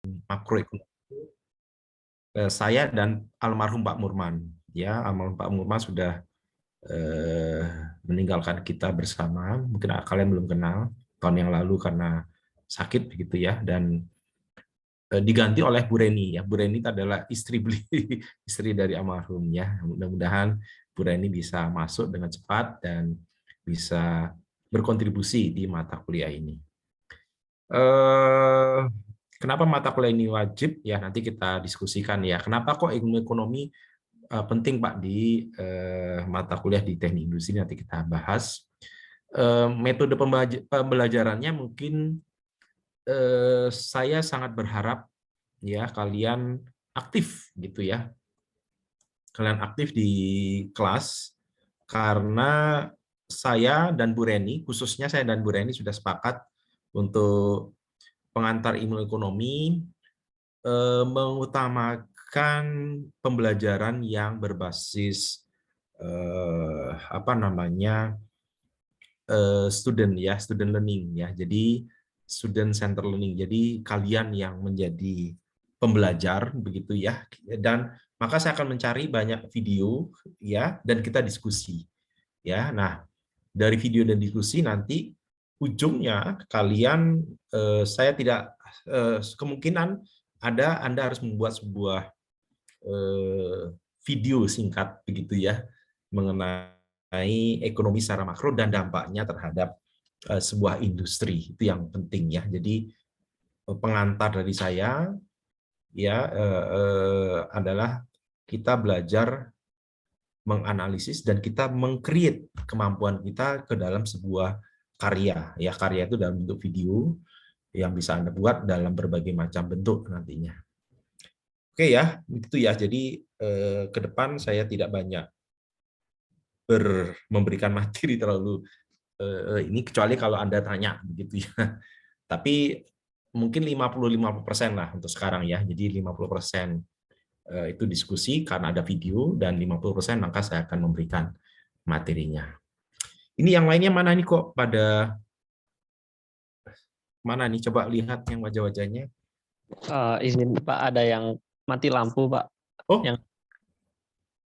makroekonomi saya dan almarhum Pak Murman. Ya, almarhum Pak Murman sudah eh, meninggalkan kita bersama. Mungkin kalian belum kenal tahun yang lalu karena sakit begitu ya, dan diganti oleh Bu Reni ya. Bu Reni adalah istri dari almarhum ya. Mudah-mudahan Bu Reni bisa masuk dengan cepat dan bisa berkontribusi di mata kuliah ini. Eh, Kenapa mata kuliah ini wajib? Ya nanti kita diskusikan ya. Kenapa kok ilmu ekonomi penting Pak di mata kuliah di teknik industri, nanti kita bahas. Metode pembelajarannya mungkin saya sangat berharap ya kalian aktif gitu ya. Kalian aktif di kelas karena saya dan Bu Reni, khususnya saya dan Bu Reni sudah sepakat untuk pengantar ilmu ekonomi mengutamakan pembelajaran yang berbasis apa namanya student ya, student learning ya. Jadi student center learning. Jadi kalian yang menjadi pembelajar begitu ya. Dan maka saya akan mencari banyak video ya dan kita diskusi ya. Nah, dari video dan diskusi nanti ujungnya kalian saya tidak kemungkinan Anda harus membuat sebuah video singkat begitu ya mengenai ekonomi secara makro dan dampaknya terhadap sebuah industri. Itu yang penting ya. Jadi pengantar dari saya ya adalah kita belajar menganalisis dan kita meng-create kemampuan kita ke dalam sebuah karya. Ya, karya itu dalam bentuk video yang bisa Anda buat dalam berbagai macam bentuk nantinya. Oke ya, itu ya. Jadi ke depan saya tidak banyak memberikan materi terlalu ini, kecuali kalau Anda tanya begitu ya. Tapi mungkin 50-50% lah untuk sekarang ya. Jadi 50% itu diskusi karena ada video, dan 50% maka saya akan memberikan materinya. Ini yang lainnya mana nih kok pada mana nih, coba lihat yang wajah-wajahnya. Izin Pak, ada yang mati lampu Pak. Oh, yang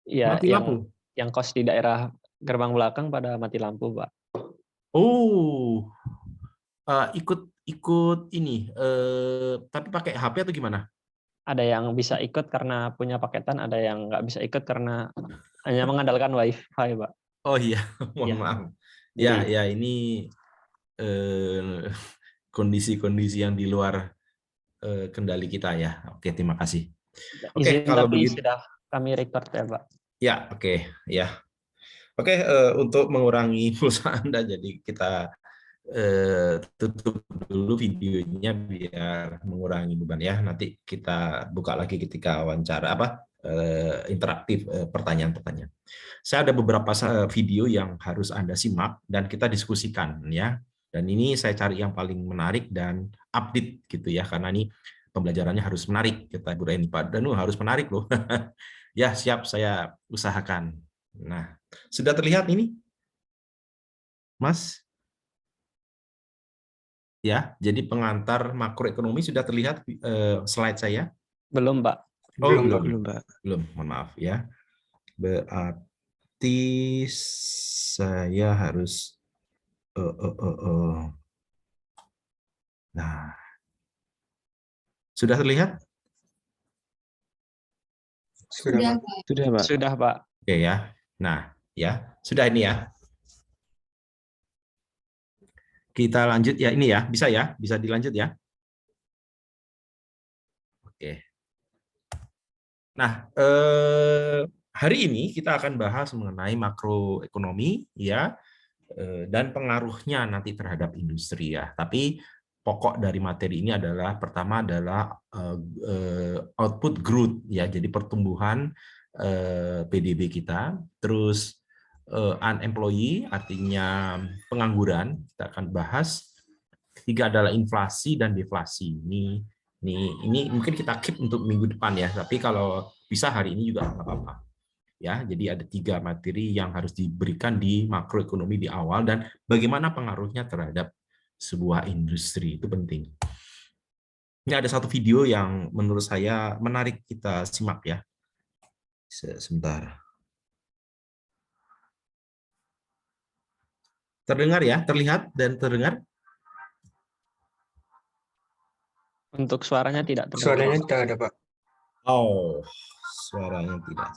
ya mati lampu. yang kos di daerah gerbang belakang pada mati lampu Pak. Oh, ikut ini, tapi pakai HP atau gimana? Ada yang bisa ikut karena punya paketan, ada yang nggak bisa ikut karena hanya mengandalkan WiFi Pak. Oh iya, mohon Ya, maaf. Ya, jadi ya ini kondisi-kondisi yang di luar kendali kita ya. Oke, terima kasih. Oke, izin kalau tapi begitu, sudah kami record ya Pak. ya oke ya. Oke, untuk mengurangi pulsa Anda, jadi kita tutup dulu videonya biar mengurangi beban ya. Nanti kita buka lagi ketika wawancara interaktif, pertanyaan-pertanyaan. Saya ada beberapa video yang harus Anda simak dan kita diskusikan ya. Dan ini saya cari yang paling menarik dan update gitu ya, karena ini pembelajarannya harus menarik. Kita Bu Reni, Pak Danu harus menarik loh. Ya, siap, saya usahakan. Nah, sudah terlihat ini, Mas? Ya, jadi pengantar makroekonomi sudah terlihat slide saya? Belum Pak. Oh, Belum, belum. Pak, belum, Pak. Belum, mohon maaf ya. Berarti saya harus nah, sudah terlihat? Sudah, Pak. Sudah, Pak. Sudah Pak. Oke ya. Nah, ya, sudah ini ya. Kita lanjut ya, ini ya, bisa dilanjut ya. Oke. Nah, hari ini kita akan bahas mengenai makroekonomi ya, dan pengaruhnya nanti terhadap industri ya. Tapi pokok dari materi ini adalah, pertama adalah output growth ya, jadi pertumbuhan PDB kita, terus unemployee artinya pengangguran kita akan bahas. Ketiga adalah inflasi dan deflasi. Ini mungkin kita keep untuk minggu depan ya, tapi kalau bisa hari ini juga nggak apa-apa. Ya, jadi ada 3 materi yang harus diberikan di makroekonomi di awal, dan bagaimana pengaruhnya terhadap sebuah industri, itu penting. Ini ada satu video yang menurut saya menarik, kita simak ya. Sebentar. Terdengar ya, terlihat dan terdengar? Untuk suaranya tidak terdengar. Suaranya tidak ada, Pak. Oh, suaranya tidak.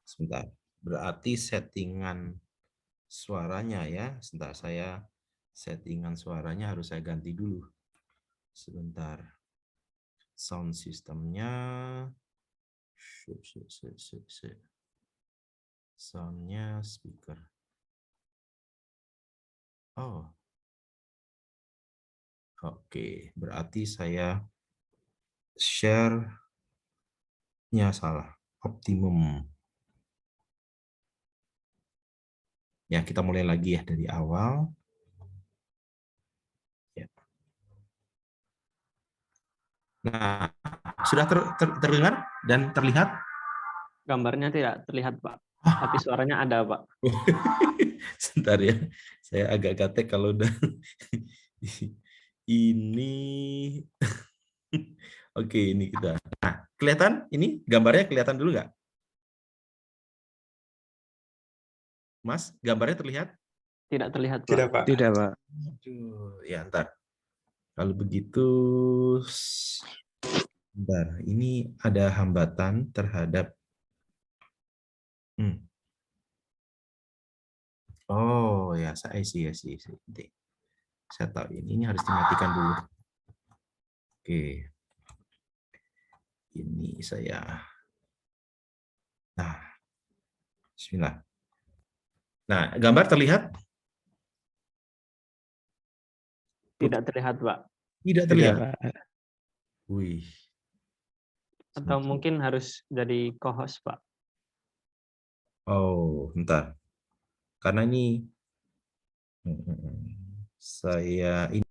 Sebentar. Berarti settingan suaranya ya. Sebentar, saya settingan suaranya harus saya ganti dulu. Sebentar. Sound sistemnya. Soundnya speaker. Oh. Oke, berarti saya share-nya salah. Optimum. Ya, kita mulai lagi ya dari awal. Ya. Nah, sudah terdengar dan terlihat? Gambarnya tidak terlihat, Pak. Tapi suaranya ada, Pak. Sebentar ya, saya agak gatek kalau udah ini. Oke, ini kita. Nah, kelihatan? Ini gambarnya kelihatan dulu nggak? Mas, gambarnya terlihat? Tidak terlihat, Pak. Tidak, Pak. Tidak, Pak. Aduh, ya ntar. Kalau begitu, bentar. Ini ada hambatan terhadap. Oh ya, saya sih. Saya tahu ini harus dimatikan dulu. Oke. Ini saya. Nah, bismillah. Nah, gambar terlihat? Tidak terlihat, Pak. Tidak Tidak, terlihat. Pak. Wih. Atau mungkin harus jadi co-host, Pak. Oh, bentar. Karena ini saya ini.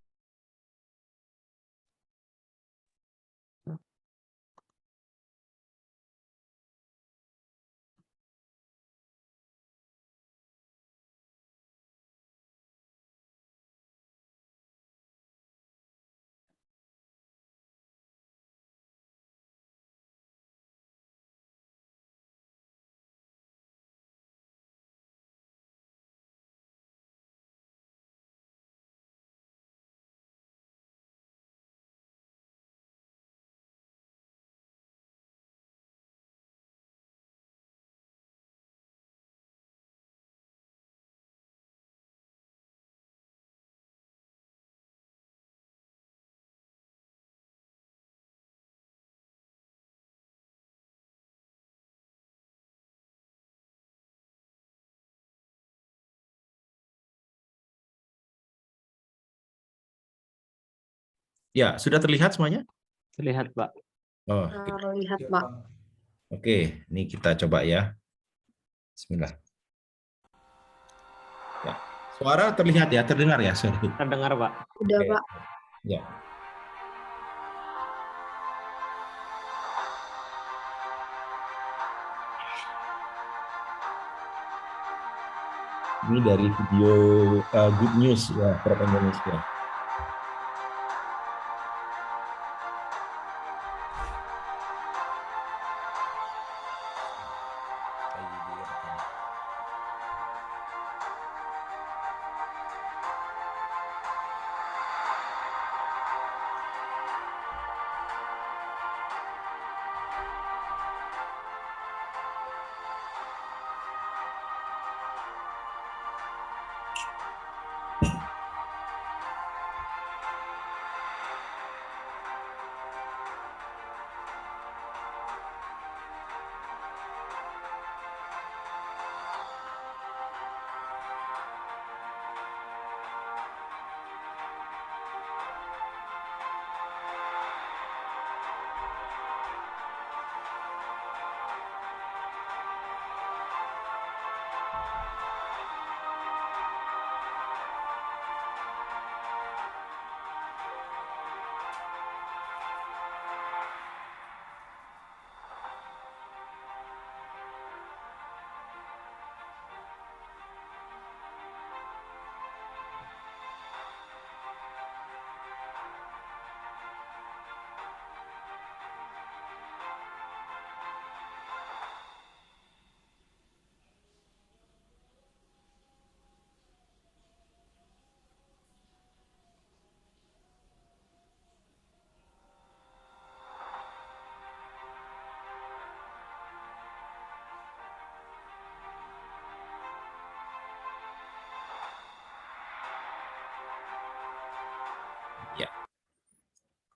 Ya, sudah terlihat semuanya? Terlihat, Pak. Oh, Terlihat, Pak. oke, ini kita coba ya. Bismillah. Ya. Suara terlihat ya, terdengar ya, sorry. Terdengar, Pak. Udah, Oke. Pak. Ya. Ini dari video Good News ya, Prop Indonesia.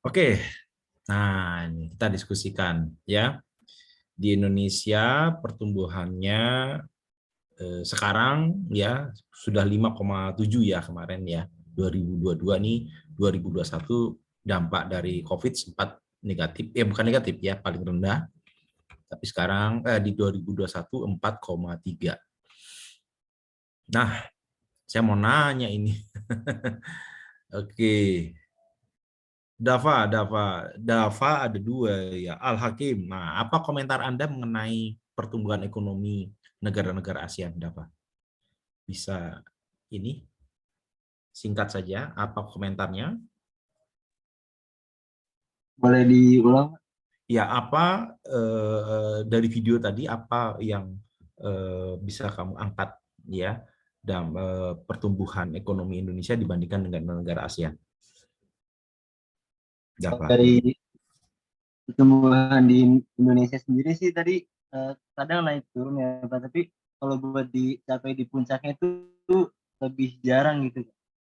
Oke, nah ini kita diskusikan ya. Di Indonesia pertumbuhannya sekarang ya sudah 5,7 ya kemarin ya. 2022 nih, 2021 dampak dari COVID sempat negatif, bukan negatif ya, paling rendah. Tapi sekarang di 2021 4,3. Nah, saya mau nanya ini. Oke. Dava ada dua ya. Al-Hakim. Nah, apa komentar Anda mengenai pertumbuhan ekonomi negara-negara ASEAN, Dava? Bisa ini singkat saja, apa komentarnya? Boleh diulang? Ya, apa dari video tadi apa yang bisa kamu angkat ya dalam pertumbuhan ekonomi Indonesia dibandingkan dengan negara ASEAN? Dava. Dari pertumbuhan di Indonesia sendiri sih tadi kadang naik turun ya Pak, tapi kalau buat dicapai di puncaknya itu lebih jarang gitu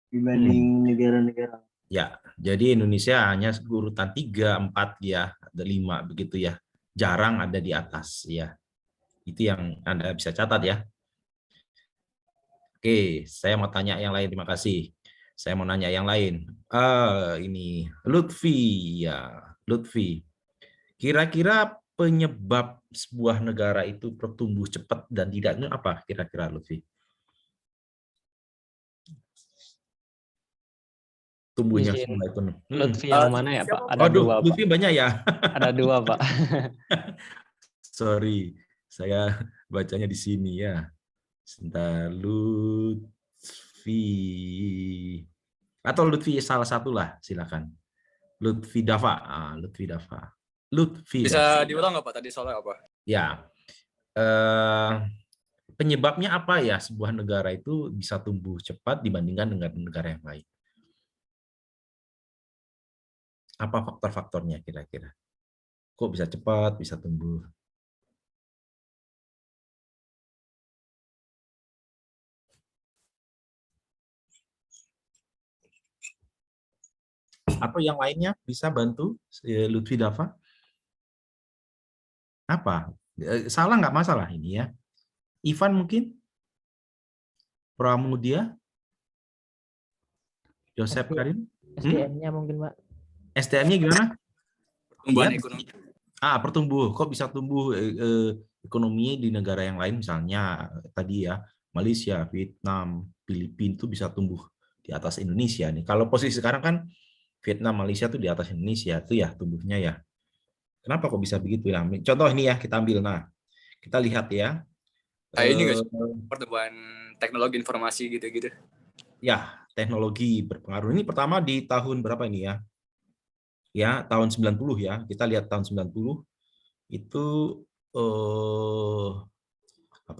dibanding negara-negara. Ya, jadi Indonesia hanya urutan 3, 4 ya, ada 5 begitu ya. Jarang ada di atas ya. Itu yang Anda bisa catat ya. Oke, saya mau tanya yang lain, terima kasih. Saya mau nanya yang lain. Ini Lutfi ya, Lutfi. Kira-kira penyebab sebuah negara itu bertumbuh cepat dan tidaknya apa kira-kira Lutfi? Tumbuhnya Izin sebuah ekonomi. Lutfi yang mana ya Pak? Ada Aduh, dua Pak. Lutfi banyak ya. Ada dua Pak. Sorry, saya bacanya di sini ya. Sebentar, Lutfi. Atau Lutfi salah satu lah, silakan. Lutfi Dava. Lutfi Dava. Lutfi Bisa Dava. diulang nggak Pak tadi soalnya apa? Ya. Penyebabnya apa ya sebuah negara itu bisa tumbuh cepat dibandingkan dengan negara yang lain? Apa faktor-faktornya kira-kira? Kok bisa cepat, bisa tumbuh? Atau yang lainnya bisa bantu Lutfi Dava? Apa? Salah nggak masalah ini ya. Ivan mungkin? Pramudia? Joseph Karim? SDM-nya mungkin Pak. SDM-nya gimana? Pertumbuhan Ya, ekonomi. pertumbuh. Kok bisa tumbuh ekonominya di negara yang lain misalnya tadi ya Malaysia, Vietnam, Filipina itu bisa tumbuh di atas Indonesia nih. Kalau posisi sekarang kan Vietnam, Malaysia tuh di atas Indonesia tuh ya tumbuhnya ya. Kenapa kok bisa begitu ya? Contoh ini ya kita ambil. Nah, kita lihat ya. Ini nggak sih pertumbuhan teknologi informasi gitu-gitu. Ya, teknologi berpengaruh. Ini pertama di tahun berapa ini ya? Ya, tahun 90 ya. Kita lihat tahun 90 itu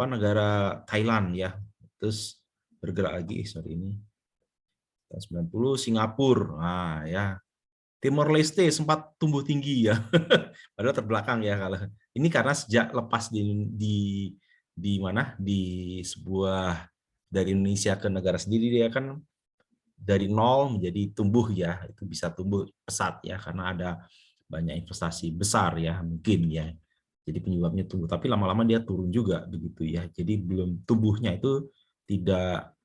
negara Thailand ya. Terus bergerak lagi, sorry ini. Tahun 90 Singapura. Nah, ya. Timor Leste sempat tumbuh tinggi ya. Padahal terbelakang ya kalau. Ini karena sejak lepas di mana? Di sebuah dari Indonesia ke negara sendiri dia kan dari nol menjadi tumbuh ya, itu bisa tumbuh pesat ya karena ada banyak investasi besar ya mungkin ya. Jadi penyebabnya tumbuh, tapi lama-lama dia turun juga begitu ya. Jadi belum tumbuhnya itu tidak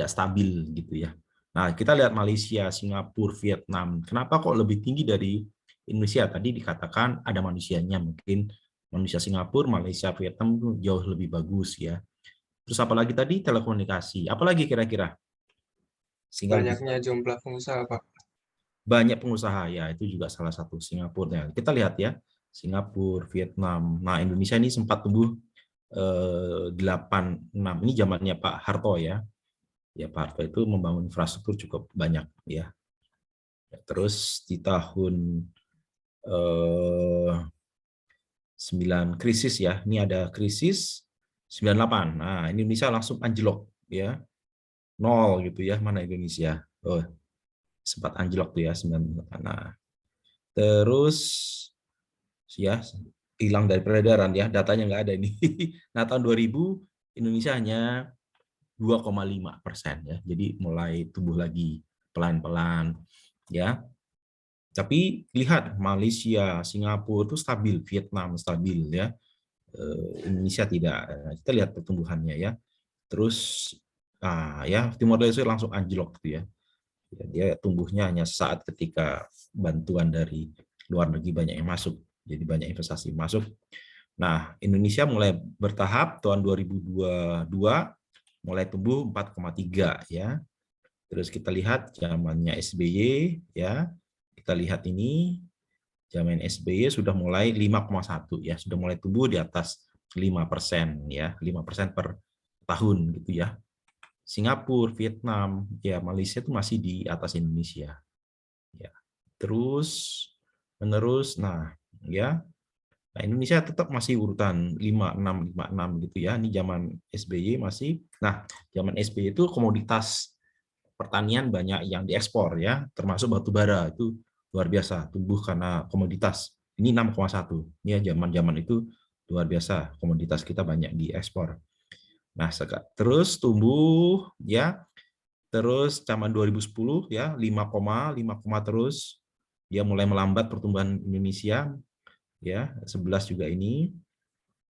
stabil gitu ya. Nah, kita lihat Malaysia, Singapura, Vietnam. Kenapa kok lebih tinggi dari Indonesia? Tadi dikatakan ada manusianya, mungkin manusia Singapura, Malaysia, Vietnam itu jauh lebih bagus ya. Terus apalagi tadi telekomunikasi. Apalagi kira-kira? Banyaknya jumlah pengusaha, Pak. Banyak pengusaha ya, itu juga salah satu Singapura. Ya, kita lihat ya, Singapura, Vietnam. Nah, Indonesia ini sempat tumbuh 86. Ini zamannya Pak Harto ya. Ya, Pak Harto itu membangun infrastruktur cukup banyak ya. Terus di tahun 9 krisis ya. Ini ada krisis 98. Nah, Indonesia langsung anjlok ya. 0 gitu ya. Mana Indonesia? Oh, sempat anjlok tuh ya 98. Nah, terus ya hilang dari peredaran ya, datanya nggak ada ini. Nah, tahun 2000 Indonesia hanya 2,5% ya. Jadi mulai tumbuh lagi pelan-pelan ya. Tapi lihat Malaysia, Singapura itu stabil, Vietnam stabil ya. Indonesia tidak. Kita lihat pertumbuhannya ya. Terus ya Timor Leste langsung anjlok gitu ya. Dia tumbuhnya hanya saat ketika bantuan dari luar negeri banyak yang masuk. Jadi banyak investasi masuk. Nah, Indonesia mulai bertahap tahun 2022 mulai tumbuh 4,3 ya. Terus kita lihat zamannya SBY ya. Kita lihat ini zaman SBY sudah mulai 5,1 ya, sudah mulai tumbuh di atas 5% ya, 5% per tahun gitu ya. Singapura, Vietnam, ya Malaysia itu masih di atas Indonesia. Ya. Terus menerus nah ya. Nah, Indonesia tetap masih urutan 56 gitu ya. Ini zaman SBY masih. Nah, zaman SBY itu komoditas pertanian banyak yang diekspor ya, termasuk batu bara itu luar biasa tumbuh karena komoditas. Ini 6,1. Ya, zaman-zaman itu luar biasa komoditas kita banyak diekspor. Nah, terus tumbuh ya. Terus zaman 2010 ya 5, terus dia mulai melambat pertumbuhan Indonesia ya 11 juga ini.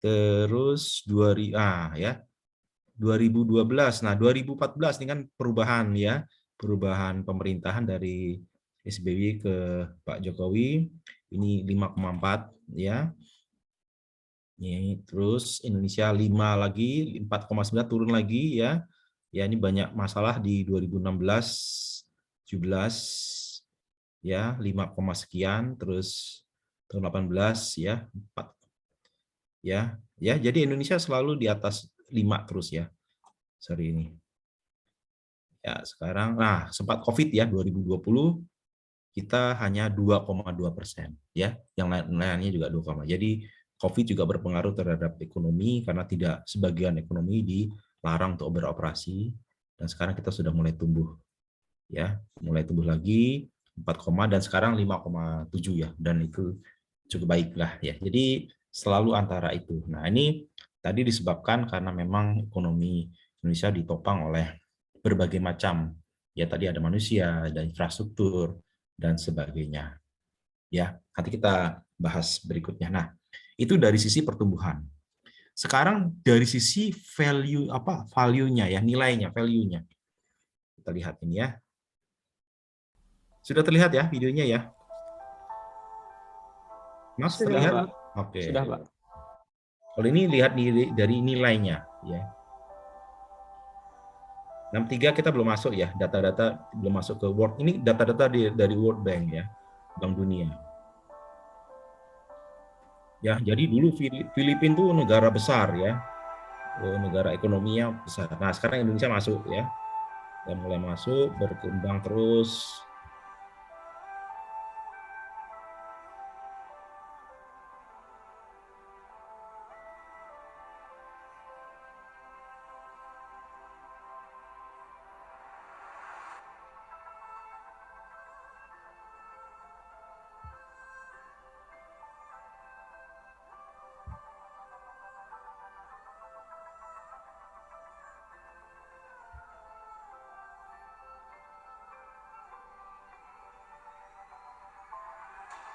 Terus 2012. Nah, 2014 ini kan perubahan ya, perubahan pemerintahan dari SBY ke Pak Jokowi. Ini 5,4 ya. Ini terus Indonesia 5 lagi, 4,9 turun lagi ya. Ya, ini banyak masalah di 2016, 17 ya, 5, sekian, terus tahun 18 ya, 4 ya. Ya, jadi Indonesia selalu di atas 5 terus ya. Sorry ini. Ya, sekarang sempat Covid ya 2020 kita hanya 2,2% ya. Yang lainnya juga 2, jadi Covid juga berpengaruh terhadap ekonomi karena tidak sebagian ekonomi dilarang untuk beroperasi dan sekarang kita sudah mulai tumbuh ya, mulai tumbuh lagi 4, dan sekarang 5,7 ya, dan itu cukup baik lah ya. Jadi selalu antara itu. Nah, ini tadi disebabkan karena memang ekonomi Indonesia ditopang oleh berbagai macam ya, tadi ada manusia, ada infrastruktur dan sebagainya. Ya, nanti kita bahas berikutnya. Nah, itu dari sisi pertumbuhan. Sekarang dari sisi value-nya ya, nilainya, value-nya. Kita lihat ini ya. Sudah terlihat ya videonya ya? Mas, Sudah, terlihat? Pak. Oke. Sudah, Pak. Kalau ini lihat dari nilainya ya. 63 kita belum masuk ya, data-data belum masuk ke World. Ini data-data dari World Bank ya, Bank Dunia. Ya, jadi dulu Filipina itu negara besar ya, negara ekonominya besar. Nah, sekarang Indonesia masuk ya, dan mulai masuk, berkembang terus.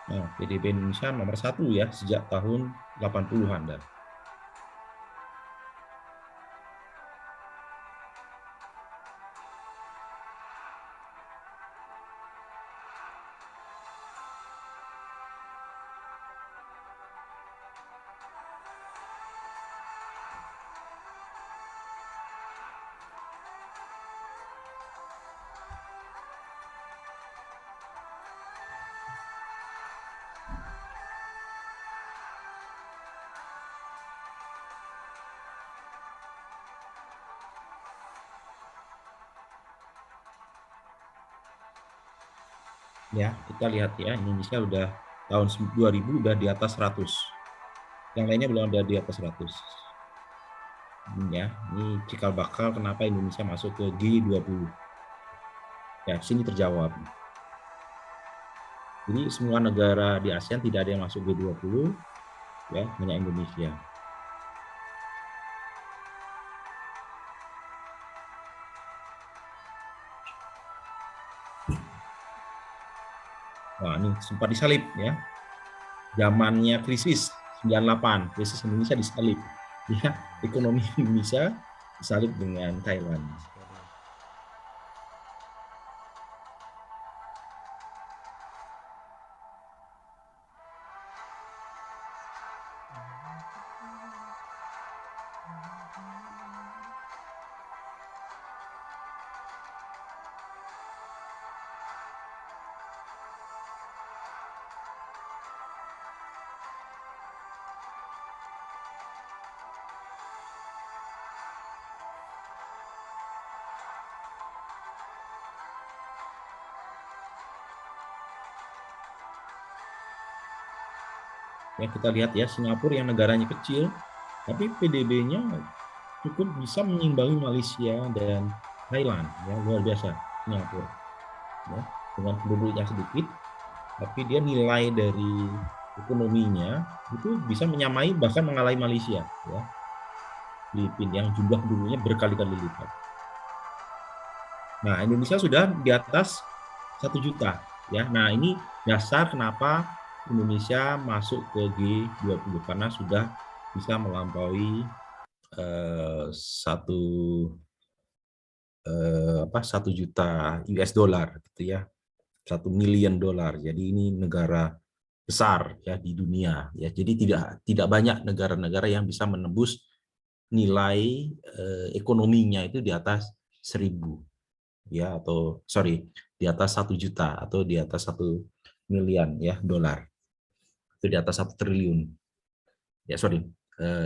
Nah, PDB Indonesia nomor 1 ya, sejak tahun 80-an. Ya, kita lihat ya, Indonesia udah tahun 2000 udah di atas 100. Yang lainnya belum ada di atas 100. Ya, ini cikal bakal kenapa Indonesia masuk ke G20. Ya, sini terjawab. Jadi semua negara di ASEAN tidak ada yang masuk G20, ya, hanya Indonesia. Nah, ini sempat disalib ya. Zamannya krisis 98, krisis Indonesia disalib. Ya, ekonomi Indonesia disalib dengan Thailand. Ya, kita lihat ya, Singapura yang negaranya kecil, tapi PDB-nya cukup bisa menyimbangi Malaysia dan Thailand. Ya, luar biasa Singapura. Ya, dengan penduduknya sedikit, tapi dia nilai dari ekonominya itu bisa menyamai bahkan mengalahi Malaysia. Ya, Filipina yang jumlah penduduknya berkali-kali lipat. Nah, Indonesia sudah di atas 1 juta. Ya, nah ini dasar kenapa Indonesia masuk ke G20 karena sudah bisa melampaui 1 juta US dollar gitu ya, 1 million dollar. Jadi ini negara besar ya di dunia ya. Jadi tidak banyak negara-negara yang bisa menembus nilai ekonominya itu di atas 1.000 ya, atau di atas 1 juta atau di atas 1 miliar ya dolar. Itu di atas 1 triliun. Ya,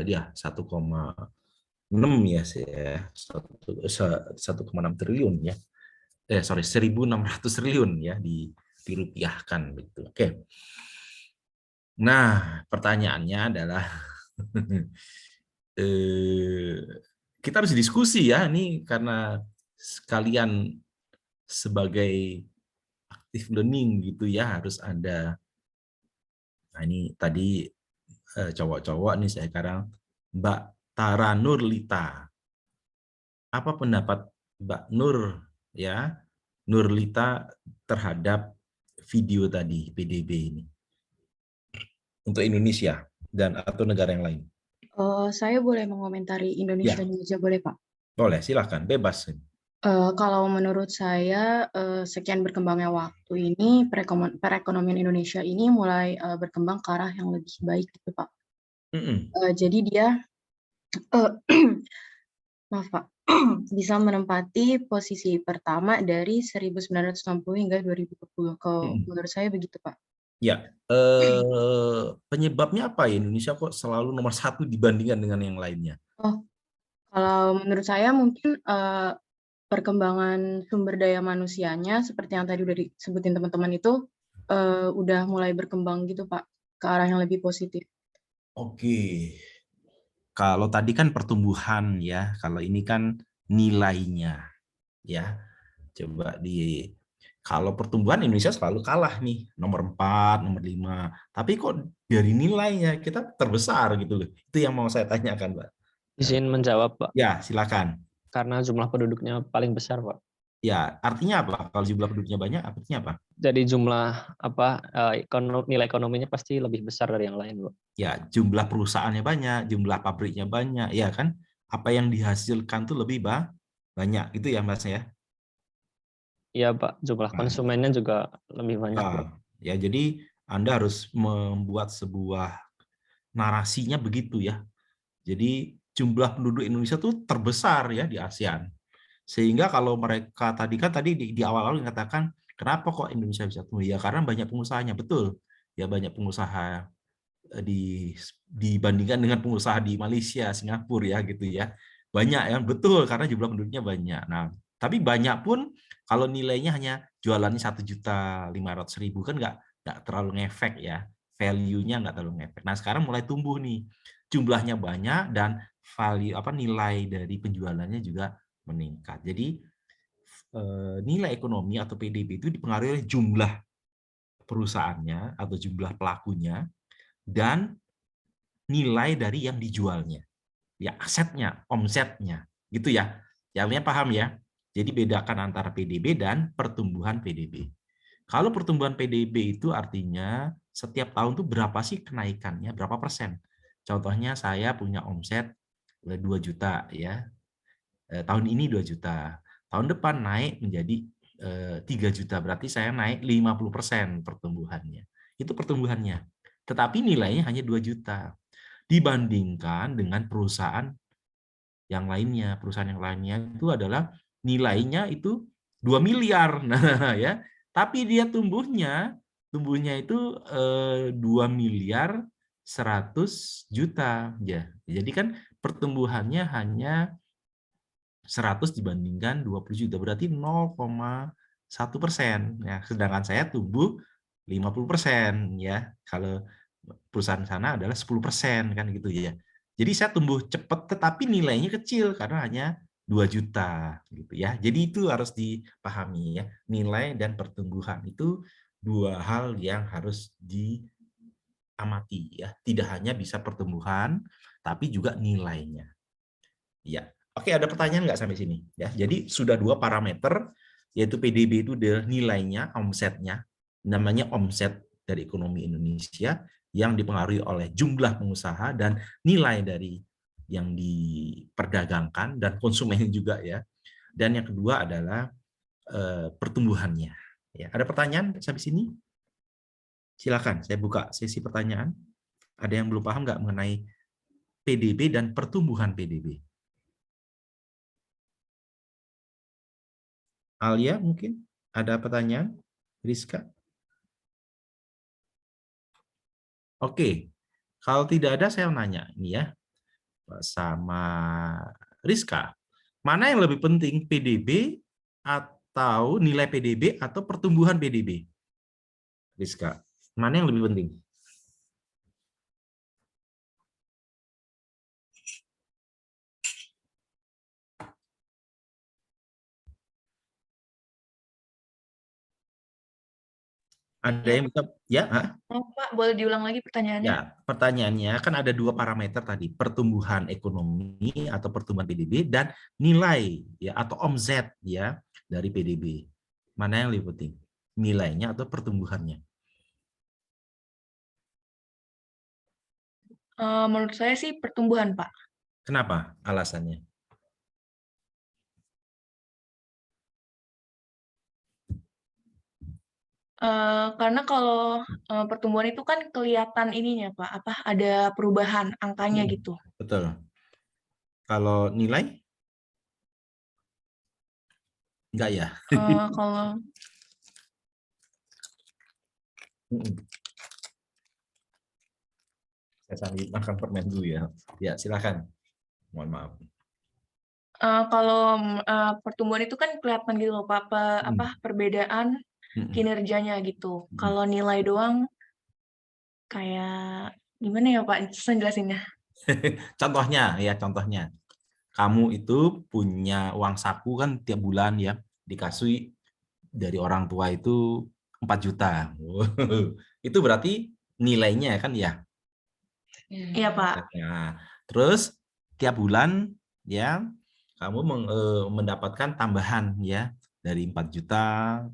dia 1,6 ya, 1,6 triliun ya. 1.600 triliun ya dirupiahkan begitu. Oke. Nah, pertanyaannya adalah kita harus diskusi ya, ini karena sekalian sebagai active learning gitu ya, harus ada. Nah, ini tadi cowok-cowok nih saya sekarang, Mbak Tara Nurlita. Apa pendapat Mbak Nur ya, Nurlita terhadap video tadi PDB ini untuk Indonesia dan atau negara yang lain? Saya boleh mengomentari Indonesia aja boleh Pak? Boleh, silahkan, bebas. Kalau menurut saya sekian berkembangnya waktu ini perekonomian Indonesia ini mulai berkembang ke arah yang lebih baik gitu Pak. Jadi dia maaf Pak, bisa menempati posisi pertama dari 1960 hingga 2020. Kalau menurut saya begitu Pak. Ya, penyebabnya apa ya Indonesia kok selalu nomor 1 dibandingkan dengan yang lainnya? Kalau menurut saya mungkin perkembangan sumber daya manusianya seperti yang tadi udah disebutin teman-teman itu udah mulai berkembang gitu Pak ke arah yang lebih positif. Oke. Kalau tadi kan pertumbuhan ya, kalau ini kan nilainya ya. Coba kalau pertumbuhan Indonesia selalu kalah nih, nomor 4, nomor 5. Tapi kok dari nilainya kita terbesar gitu loh. Itu yang mau saya tanyakan, Pak. Izin menjawab, Pak. Ya, silakan. Karena jumlah penduduknya paling besar, Pak. Ya, artinya apa? Kalau jumlah penduduknya banyak, artinya apa? Jadi jumlah nilai ekonominya pasti lebih besar dari yang lain, Pak. Ya, jumlah perusahaannya banyak, jumlah pabriknya banyak, ya kan? Apa yang dihasilkan tuh lebih banyak, gitu ya, Mas ya? Iya, Pak. Jumlah konsumennya juga lebih banyak, Pak. Ya, jadi Anda harus membuat sebuah narasinya begitu ya. Jadi jumlah penduduk Indonesia tuh terbesar ya di ASEAN. Sehingga kalau mereka tadi di awal-awal dikatakan kenapa kok Indonesia bisa tumbuh? Ya karena banyak pengusahanya, betul. Ya banyak pengusaha dibandingkan dengan pengusaha di Malaysia, Singapura ya gitu ya. Banyak ya, betul karena jumlah penduduknya banyak. Nah, tapi banyak pun kalau nilainya hanya jualannya 1.500.000 kan nggak terlalu ngefek ya. Value-nya nggak terlalu ngefek. Nah, sekarang mulai tumbuh nih. Jumlahnya banyak dan value nilai dari penjualannya juga meningkat. Jadi nilai ekonomi atau PDB itu dipengaruhi oleh jumlah perusahaannya atau jumlah pelakunya dan nilai dari yang dijualnya. Ya, asetnya, omsetnya. Gitu ya. Yang paham ya? Jadi bedakan antara PDB dan pertumbuhan PDB. Kalau pertumbuhan PDB itu artinya setiap tahun tuh berapa sih kenaikannya, berapa persen. Contohnya saya punya omset 2 juta ya. Tahun ini 2 juta. Tahun depan naik menjadi 3 juta, berarti saya naik 50% pertumbuhannya. Itu pertumbuhannya. Tetapi nilainya hanya 2 juta. Dibandingkan dengan perusahaan yang lainnya. Perusahaan yang lainnya itu adalah nilainya itu 2 miliar. Nah, ya. Tapi dia tumbuhnya itu 2 miliar 100 juta ya. Jadi kan pertumbuhannya hanya 100 dibandingkan 20 juta, berarti 0,1%. Ya, sedangkan saya tumbuh 50% ya. Kalau perusahaan sana adalah 10% kan gitu ya. Jadi saya tumbuh cepat tetapi nilainya kecil karena hanya 2 juta gitu ya. Jadi itu harus dipahami ya. Nilai dan pertumbuhan itu dua hal yang harus diamati ya. Tidak hanya bisa pertumbuhan tapi juga nilainya. Ya. Oke, ada pertanyaan nggak sampai sini? Ya, jadi sudah 2 parameter, yaitu PDB itu nilainya, omsetnya, namanya omset dari ekonomi Indonesia yang dipengaruhi oleh jumlah pengusaha dan nilai dari yang diperdagangkan dan konsumen juga ya. Dan yang kedua adalah pertumbuhannya. Ya, ada pertanyaan sampai sini? Silakan, saya buka sesi pertanyaan. Ada yang belum paham nggak mengenai PDB dan pertumbuhan PDB? Alia mungkin ada pertanyaan? Rizka? Oke, kalau tidak ada saya nanya ini ya sama Rizka. Mana yang lebih penting, PDB atau nilai PDB atau pertumbuhan PDB? Rizka, mana yang lebih penting? Ada yang bisa ya? Pak, boleh diulang lagi pertanyaannya? Ya, pertanyaannya kan ada 2 parameter tadi, pertumbuhan ekonomi atau pertumbuhan PDB dan nilai ya atau omset ya dari PDB. Mana yang lebih penting? Nilainya atau pertumbuhannya? Menurut saya sih pertumbuhan, Pak. Kenapa alasannya? Karena kalau pertumbuhan itu kan kelihatan ininya, Pak, apa ada perubahan angkanya gitu. Betul. Kalau nilai? Enggak ya? Kalau Saya sambil makan permen dulu ya. Ya, silakan. Mohon maaf. kalau pertumbuhan itu kan kelihatan gitu loh, Pak, apa perbedaan kinerjanya gitu. Kalau nilai doang kayak gimana ya, Pak? Susah jelasinnya. Contohnya ya, contohnya. Kamu itu punya uang saku kan tiap bulan ya, dikasih dari orang tua itu 4 juta. Itu berarti nilainya kan ya? Iya, Pak. Nah, terus tiap bulan ya kamu mendapatkan tambahan ya dari 4 juta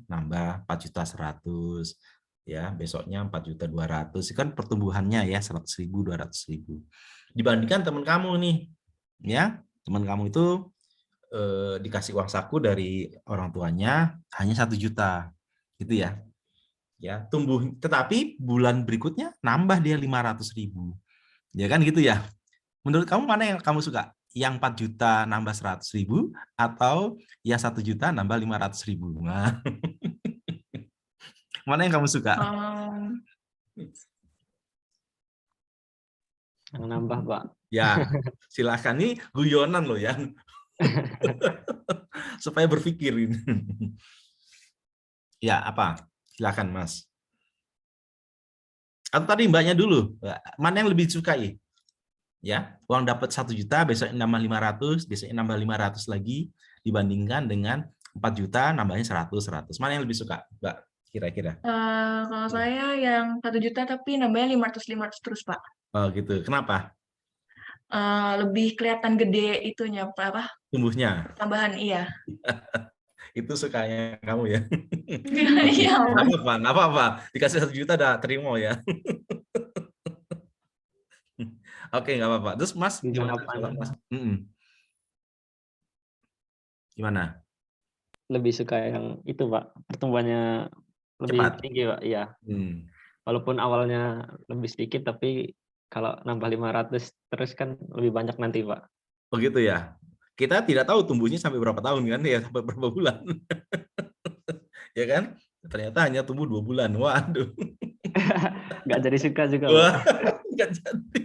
nambah 4 juta 100 ya, besoknya 4 juta 200 kan pertumbuhannya ya 100.000 200.000. Dibandingkan teman kamu nih ya, teman kamu itu dikasih uang saku dari orang tuanya hanya 1 juta gitu ya. Ya, tumbuh tetapi bulan berikutnya nambah dia 500.000. Ya kan gitu ya. Menurut kamu mana yang kamu suka? Yang 4 juta nambah 100.000 atau yang 1 juta nambah 500.000? Nah. Mana yang kamu suka? Yang nambah, Pak. Ya, silakan. Ini guyonan loh ya. Supaya berpikir ini. Ya, apa? Silakan, Mas. Atau tadi mbaknya dulu. Mana yang lebih disukai? Ya, uang dapat 1 juta, besok nambah 500, besoknya nambah 500 lagi, dibandingkan dengan 4 juta, nambahnya 100. Mana yang lebih suka, Mbak, kira-kira? Kalau saya yang 1 juta tapi nambahnya 500 terus, Pak. Oh gitu, kenapa? Lebih kelihatan gede itunya, apa? Tumbuhnya? Tambahan, iya. Itu sukanya kamu ya. Oke, Iya, Mas. nggak apa-apa. Dikasih 1 juta udah terima ya. Oke, nggak apa-apa. Terus Mas, Di jangka gimana kalau panjang Mas? Gimana? lebih suka yang itu, Pak, pertumbuhannya lebih Cepat. tinggi, Pak, iya. Hmm. Walaupun awalnya lebih sedikit, tapi kalau nambah 500 terus kan lebih banyak nanti, Pak. Begitu ya. Kita tidak tahu tumbuhnya sampai berapa tahun kan ya, sampai berapa bulan. Ya kan? Ternyata hanya tumbuh 2 bulan. Waduh. Nggak jadi suka juga, Pak. Wah, nggak jadi.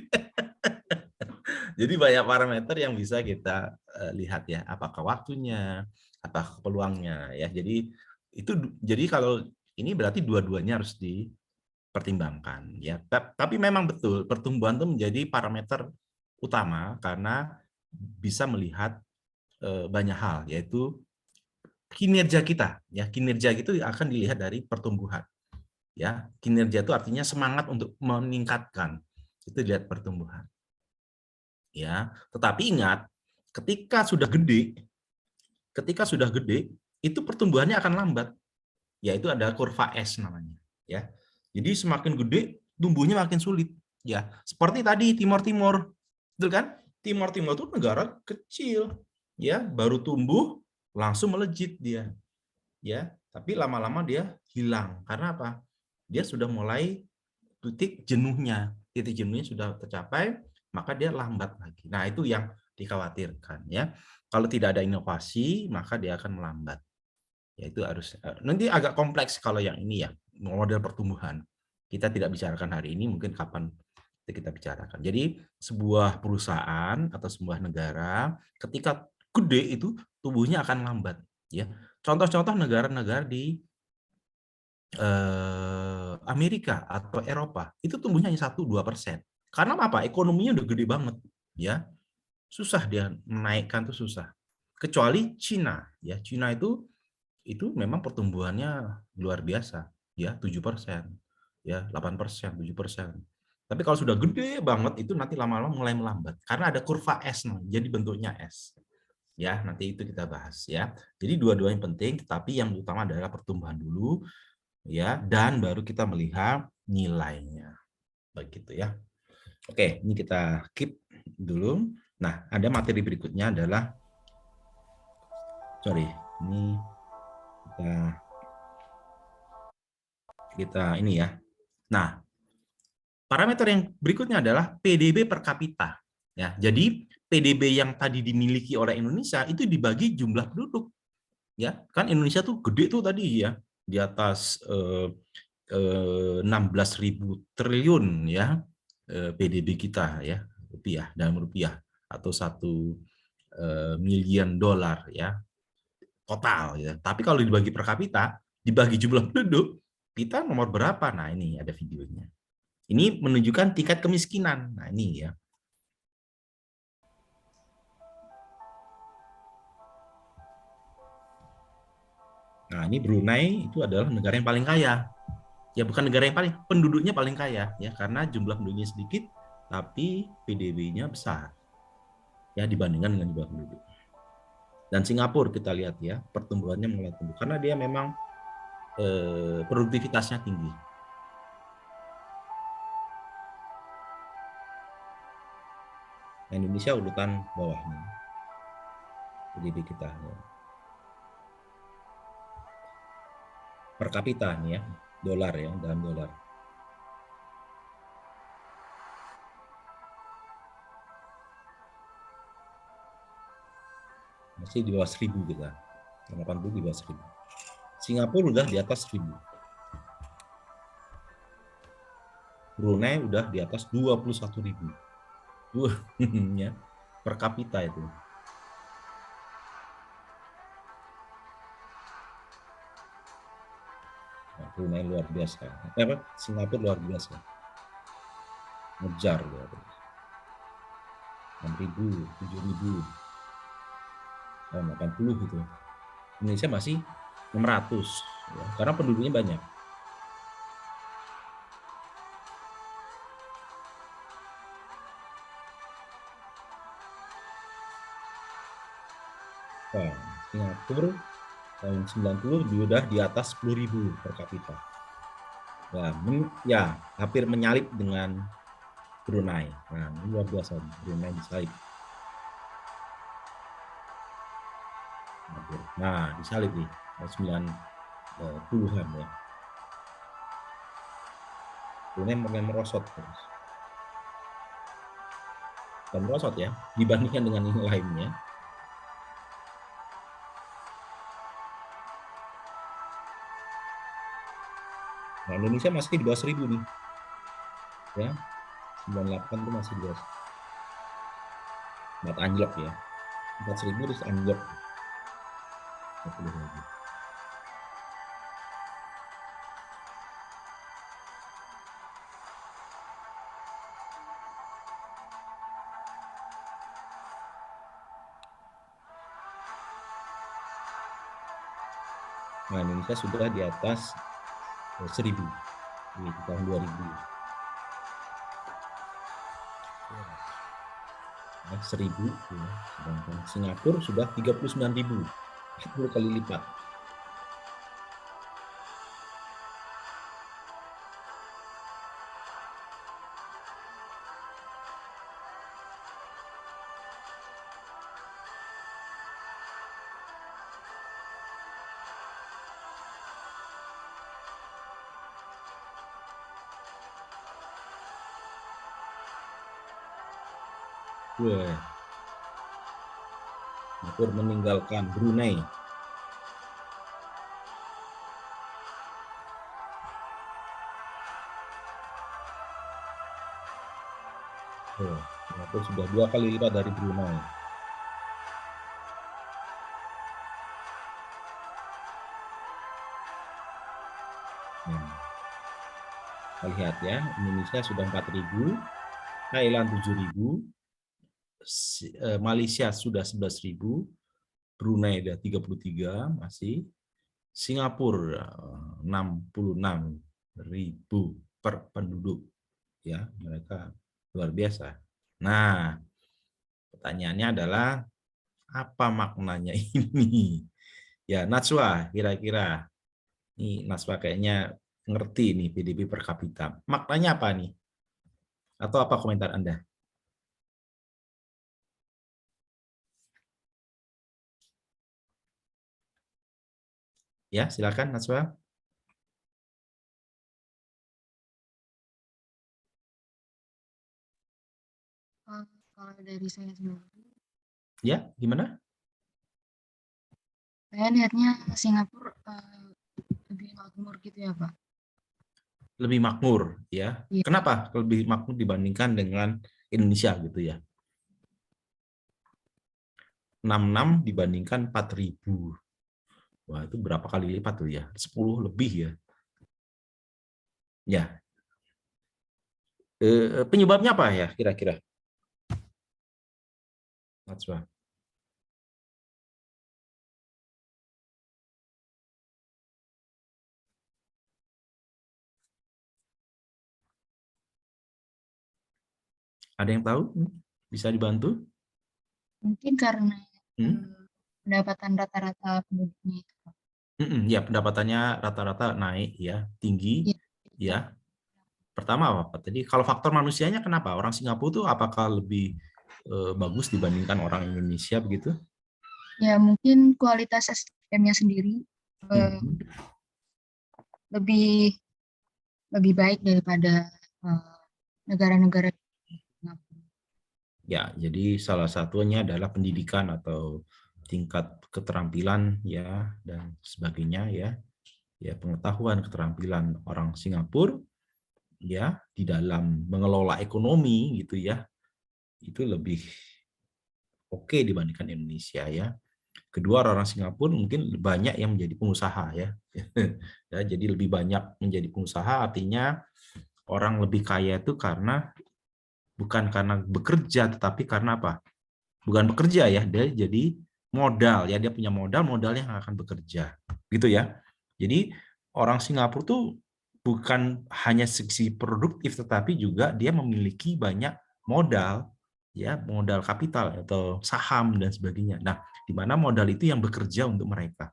Jadi banyak parameter yang bisa kita lihat ya, apakah waktunya, apakah peluangnya ya. Jadi kalau ini berarti dua-duanya harus dipertimbangkan ya. Tapi memang betul pertumbuhan itu menjadi parameter utama karena bisa melihat banyak hal, yaitu kinerja kita ya. Kinerja itu akan dilihat dari pertumbuhan ya. Kinerja itu artinya semangat untuk meningkatkan, itu dilihat pertumbuhan ya. Tetapi ingat, ketika sudah gede itu pertumbuhannya akan lambat, yaitu ada kurva S namanya ya. Jadi semakin gede tumbuhnya makin sulit ya. Seperti tadi Timor, betul kan? Timor itu negara kecil ya, baru tumbuh langsung melejit dia ya. Tapi lama-lama dia hilang karena apa? Dia sudah mulai titik jenuhnya sudah tercapai, maka dia lambat lagi. Nah, itu yang dikhawatirkan ya. Kalau tidak ada inovasi, maka dia akan melambat. Ya, itu harus nanti agak kompleks kalau yang ini ya, model pertumbuhan. Kita tidak bicarakan hari ini, mungkin kapan kita bicarakan. Jadi, sebuah perusahaan atau sebuah negara ketika gede itu tumbuhnya akan lambat ya. Contoh-contoh negara-negara di Amerika atau Eropa itu tumbuhnya hanya 1-2%. Karena apa? Ekonominya udah gede banget, ya. Susah dia menaikkan tuh susah. Kecuali Cina, ya. Cina itu memang pertumbuhannya luar biasa, ya, 7%, ya, 8%, 7%. Tapi kalau sudah gede banget itu nanti lama-lama mulai melambat karena ada kurva S, jadi bentuknya S. Ya, nanti itu kita bahas ya. Jadi dua-duanya penting, tetapi yang utama adalah pertumbuhan dulu ya, dan baru kita melihat nilainya. Begitu ya. Oke, ini kita keep dulu. Nah, ada materi berikutnya adalah ini kita ini ya. Nah, parameter yang berikutnya adalah PDB per kapita ya. Jadi PDB yang tadi dimiliki oleh Indonesia itu dibagi jumlah penduduk. Ya, kan Indonesia tuh gede tuh tadi ya, di atas 16.000 triliun ya PDB kita ya, rupiah dalam rupiah, atau 1 miliar dolar ya total ya. Tapi kalau dibagi per kapita, dibagi jumlah penduduk, kita nomor berapa? Nah, ini ada videonya. Ini menunjukkan tingkat kemiskinan. Nah, ini ya. Nah, ini Brunei itu adalah negara yang paling kaya. Ya, bukan negara yang paling, penduduknya paling kaya ya, karena jumlah penduduknya sedikit tapi PDB-nya besar ya dibandingkan dengan jumlah penduduk. Dan Singapura kita lihat ya, pertumbuhannya mulai tumbuh karena dia memang produktivitasnya tinggi. Indonesia urutan bawahnya PDB kita ya. Per kapita nih ya, dolar ya, dalam dolar. Masih di bawah 1.000 kita. 80 di bawah 1.000. Singapura udah di atas 1.000. Brunei udah di atas 21.000. Ya, per kapita itu. Nah, Brunei luar biasa. Singapura luar biasa. Ngejar ya. 6.000, 7.000. 80 gitu. Indonesia masih 600 ya, karena penduduknya banyak. Nah, Singapura Tahun 90 sudah di atas 10.000 per kapita. Ya, hampir menyalip dengan Brunei. Nah, ini luar biasa, Brunei disalip. Nah, disalip nih, 90-an ya. Brunei mulai merosot terus. Dan merosot ya, dibandingkan dengan yang lainnya. Nah, Indonesia masih di bawah 1.000 nih. Ya, 98 itu masih di bawah. Buat anjlok ya. 4.000 terus anjlok. 40 lagi. Nah, Indonesia sudah di atas 1.000 di tahun 2000. Nah, 1.000 ya. Sedangkan Singapura sudah 39.000, 10 kali lipat. Singapura meninggalkan Brunei. Singapura sudah 2 kali lipat dari Brunei. Kita lihat ya, Indonesia sudah 4.000, Thailand 7.000, Malaysia sudah 11.000, Brunei sudah 33 masih, Singapura 66.000 per penduduk, ya, mereka luar biasa. Nah, pertanyaannya adalah apa maknanya ini? Ya, Najwa, kira-kira ini Najwa kayaknya ngerti nih PDB per kapita. Maknanya apa nih? Atau apa komentar Anda? Ya, silakan Najwa. Kalau dari saya sendiri, Ya, gimana? saya lihatnya Singapura lebih makmur gitu ya, Pak. Lebih makmur, ya. Iya. Kenapa lebih makmur dibandingkan dengan Indonesia gitu ya? 66 dibandingkan 4.000. Wah, itu berapa kali lipat tuh ya? 10 lebih ya. Ya. Penyebabnya apa ya kira-kira? Najwa. Ada yang tahu? Bisa dibantu? Mungkin karena pendapatan rata-rata penduduknya itu, Pak. Ya, pendapatannya rata-rata naik ya, tinggi ya. Pertama apa tadi? Kalau faktor manusianya kenapa? Orang Singapura tuh apakah lebih bagus dibandingkan orang Indonesia begitu? Ya mungkin kualitas SDM-nya sendiri lebih baik daripada negara-negara. Ya, jadi salah satunya adalah pendidikan atau tingkat keterampilan ya dan sebagainya ya. Ya, pengetahuan keterampilan orang Singapura ya di dalam mengelola ekonomi gitu ya. Itu lebih oke dibandingkan Indonesia ya. Kedua, orang Singapura mungkin banyak yang menjadi pengusaha ya. Ya, jadi lebih banyak menjadi pengusaha artinya orang lebih kaya itu karena bukan karena bekerja tetapi karena apa? Bukan bekerja ya, dia jadi modal ya, dia punya modal yang akan bekerja. Gitu ya. Jadi orang Singapura tuh bukan hanya sisi produktif tetapi juga dia memiliki banyak modal ya, modal kapital atau saham dan sebagainya. Nah, di mana modal itu yang bekerja untuk mereka.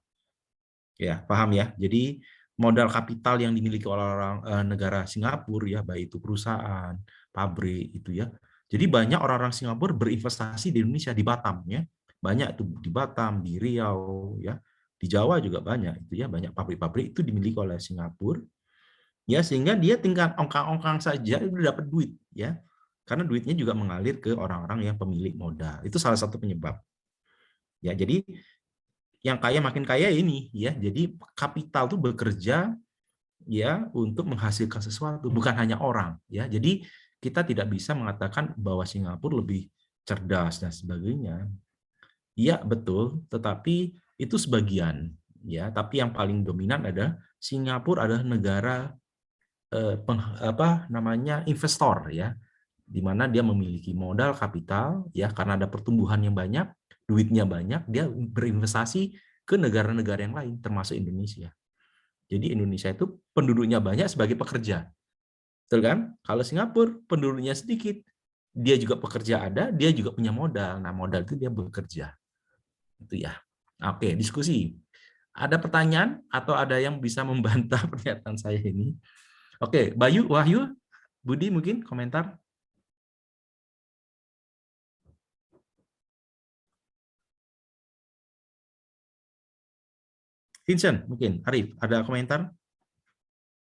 Ya, paham ya. Jadi modal kapital yang dimiliki oleh orang negara Singapura ya, baik itu perusahaan, pabrik itu ya. Jadi banyak orang-orang Singapura berinvestasi di Indonesia, di Batam ya. Banyak itu di Batam, di Riau ya. Di Jawa juga banyak itu ya, banyak pabrik-pabrik itu dimiliki oleh Singapura. Ya, sehingga dia tinggal ongkang-ongkang saja itu dapat duit ya. Karena duitnya juga mengalir ke orang-orang yang pemilik modal. Itu salah satu penyebab. Ya, jadi yang kaya makin kaya ini ya. Jadi kapital itu bekerja ya untuk menghasilkan sesuatu, bukan hanya orang ya. Jadi kita tidak bisa mengatakan bahwa Singapura lebih cerdas dan sebagainya. Iya, betul, tetapi itu sebagian ya. Tapi yang paling dominan adalah Singapura adalah negara investor ya, di mana dia memiliki modal kapital ya, karena ada pertumbuhan yang banyak, duitnya banyak, dia berinvestasi ke negara-negara yang lain termasuk Indonesia. Jadi Indonesia itu penduduknya banyak sebagai pekerja. Betul kan? Kalau Singapura penduduknya sedikit, dia juga pekerja ada, dia juga punya modal. Nah, modal itu dia bekerja. Itu ya. Oke, diskusi. Ada pertanyaan atau ada yang bisa membantah pernyataan saya ini? Oke, Bayu, Wahyu, Budi mungkin komentar? Vincent, mungkin. Arif, ada komentar?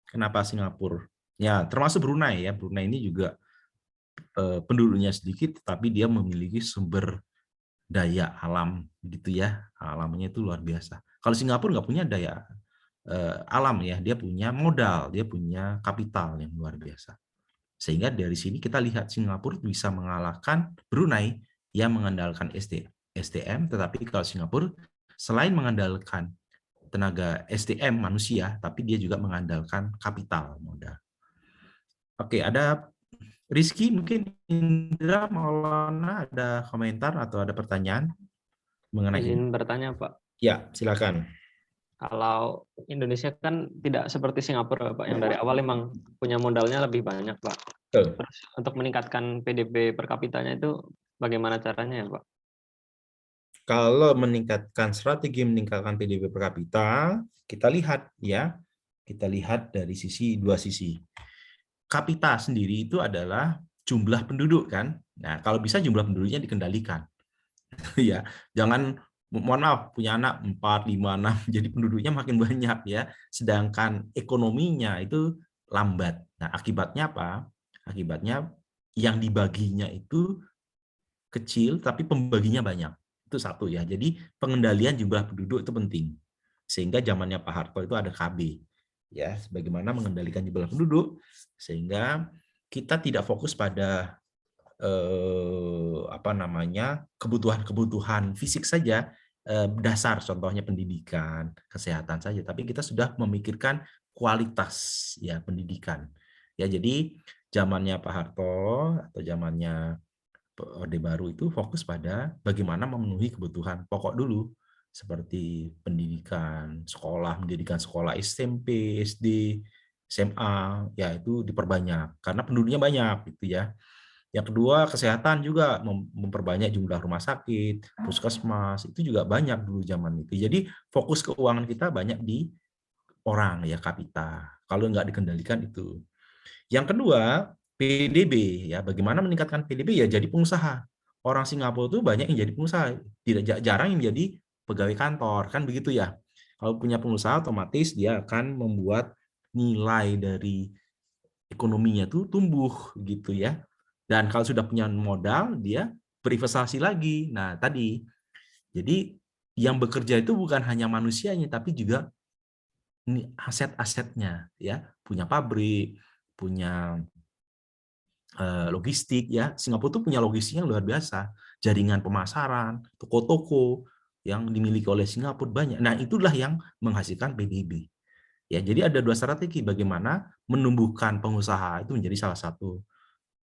Kenapa Singapura? Ya, termasuk Brunei ya. Brunei ini juga penduduknya sedikit, tapi dia memiliki sumber daya alam gitu ya. Alamnya itu luar biasa. Kalau Singapura nggak punya daya alam ya, dia punya modal, dia punya kapital yang luar biasa. Sehingga dari sini kita lihat Singapura bisa mengalahkan Brunei yang mengandalkan SDM, tetapi kalau Singapura selain mengandalkan tenaga SDM manusia, tapi dia juga mengandalkan kapital modal. Oke, ada Rizky, mungkin Indra, Maulana ada komentar atau ada pertanyaan mengenai ini? Izin bertanya, Pak. Ya, silakan. Kalau Indonesia kan tidak seperti Singapura, Pak, yang dari awal memang punya modalnya lebih banyak, Pak. Betul. Terus untuk meningkatkan PDB per kapitanya itu bagaimana caranya ya, Pak? Kalau meningkatkan strategi meningkatkan PDB per kapita, kita lihat ya, kita lihat dari dua sisi. Kapita sendiri itu adalah jumlah penduduk kan. Nah, kalau bisa jumlah penduduknya dikendalikan. Ya, jangan mohon maaf punya anak 4, 5, 6 jadi penduduknya makin banyak ya, sedangkan ekonominya itu lambat. Nah, akibatnya apa? Akibatnya yang dibaginya itu kecil tapi pembaginya banyak. Itu satu ya. Jadi pengendalian jumlah penduduk itu penting. Sehingga zamannya Pak Harto itu ada KB ya, sebagaimana mengendalikan jumlah penduduk sehingga kita tidak fokus pada kebutuhan fisik saja, dasar contohnya pendidikan, kesehatan saja, tapi kita sudah memikirkan kualitas ya pendidikan. Ya, jadi zamannya Pak Harto atau zamannya Orde Baru itu fokus pada bagaimana memenuhi kebutuhan pokok dulu, seperti pendidikan, pendidikan sekolah SMP, SD, SMA, ya itu diperbanyak karena penduduknya banyak gitu ya. Yang kedua, kesehatan juga memperbanyak jumlah rumah sakit, puskesmas, itu juga banyak dulu zaman itu. Jadi fokus keuangan kita banyak di orang ya, kapita. Kalau nggak dikendalikan itu. Yang kedua, PDB ya, bagaimana meningkatkan PDB ya jadi pengusaha. Orang Singapura itu banyak yang jadi pengusaha, tidak jarang yang jadi pegawai kantor, kan begitu ya. Kalau punya pengusaha otomatis dia akan membuat nilai dari ekonominya itu tumbuh gitu ya. Dan kalau sudah punya modal, dia berinvestasi lagi. Nah, tadi. Jadi yang bekerja itu bukan hanya manusianya, tapi juga aset-asetnya ya, punya pabrik, punya logistik ya. Singapura itu punya logistik yang luar biasa, jaringan pemasaran, toko-toko yang dimiliki oleh Singapura banyak. Nah, itulah yang menghasilkan PDB. Ya, jadi ada dua strategi bagaimana menumbuhkan pengusaha itu menjadi salah satu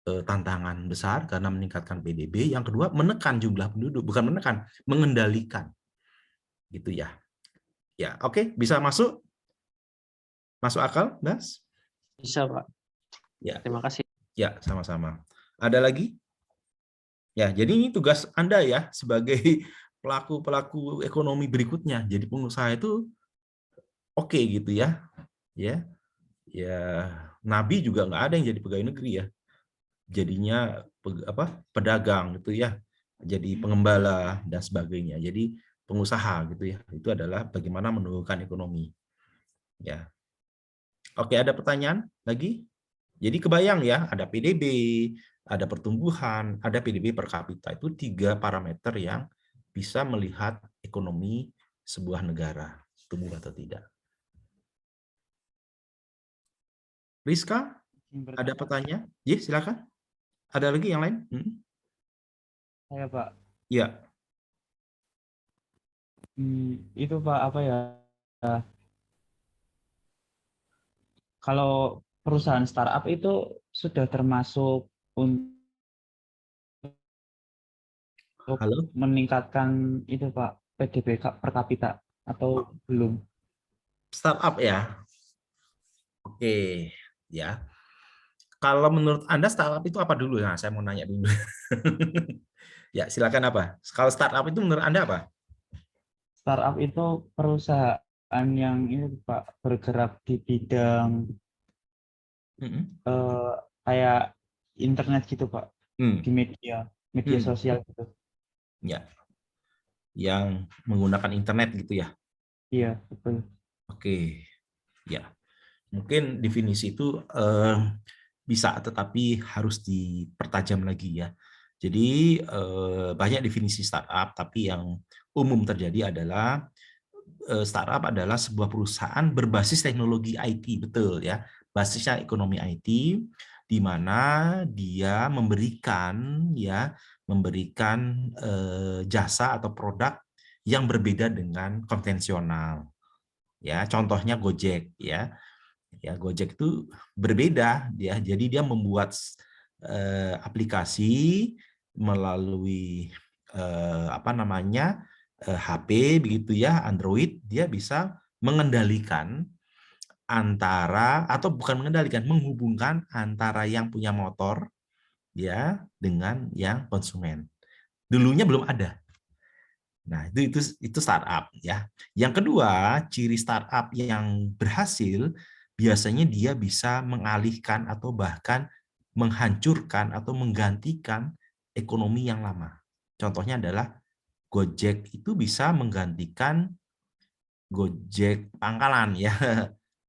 tantangan besar karena meningkatkan PDB. Yang kedua, menekan jumlah penduduk, bukan menekan, mengendalikan. Gitu ya. Ya, oke, bisa masuk? Masuk akal, Das? Bisa, Pak. Ya. Terima kasih. Ya, sama-sama. Ada lagi? Ya, jadi ini tugas Anda ya sebagai pelaku-pelaku ekonomi berikutnya. Jadi pengusaha itu oke gitu ya. Ya. Ya, nabi juga nggak ada yang jadi pegawai negeri ya. Jadinya pedagang gitu ya. Jadi pengembala dan sebagainya. Jadi pengusaha gitu ya. Itu adalah bagaimana menumbuhkan ekonomi. Ya. Oke, ada pertanyaan lagi? Jadi kebayang ya, ada PDB, ada pertumbuhan, ada PDB per kapita. Itu 3 parameter yang bisa melihat ekonomi sebuah negara, tumbuh atau tidak. Rizka, ada pertanyaan? Ya, silakan. Ada lagi yang lain? Saya Pak, Ya. itu Pak apa ya? Kalau perusahaan startup itu sudah termasuk untuk Halo? meningkatkan itu Pak PDB per kapita atau belum? Startup ya. Oke, ya. Kalau menurut Anda startup itu apa dulu? Nah, saya mau nanya dulu. Ya, silakan apa? Kalau startup itu menurut Anda apa? Startup itu perusahaan yang ini Pak bergerak di bidang kayak internet gitu Pak, di media sosial gitu. Ya, yang menggunakan internet gitu ya. Iya, betul. Oke, ya. Mungkin definisi itu bisa, tetapi harus dipertajam lagi ya. Jadi banyak definisi startup, tapi yang umum terjadi adalah startup adalah sebuah perusahaan berbasis teknologi IT, betul ya. Basisnya ekonomi IT, di mana dia memberikan jasa atau produk yang berbeda dengan konvensional. Ya, contohnya Gojek ya. Ya, Gojek itu berbeda dia. Jadi dia membuat aplikasi melalui HP begitu ya, Android, dia bisa mengendalikan menghubungkan antara yang punya motor ya dengan yang konsumen. Dulunya belum ada. Nah, itu startup ya. Yang kedua, ciri startup yang berhasil biasanya dia bisa mengalihkan atau bahkan menghancurkan atau menggantikan ekonomi yang lama. Contohnya adalah Gojek itu bisa menggantikan Gojek pangkalan ya.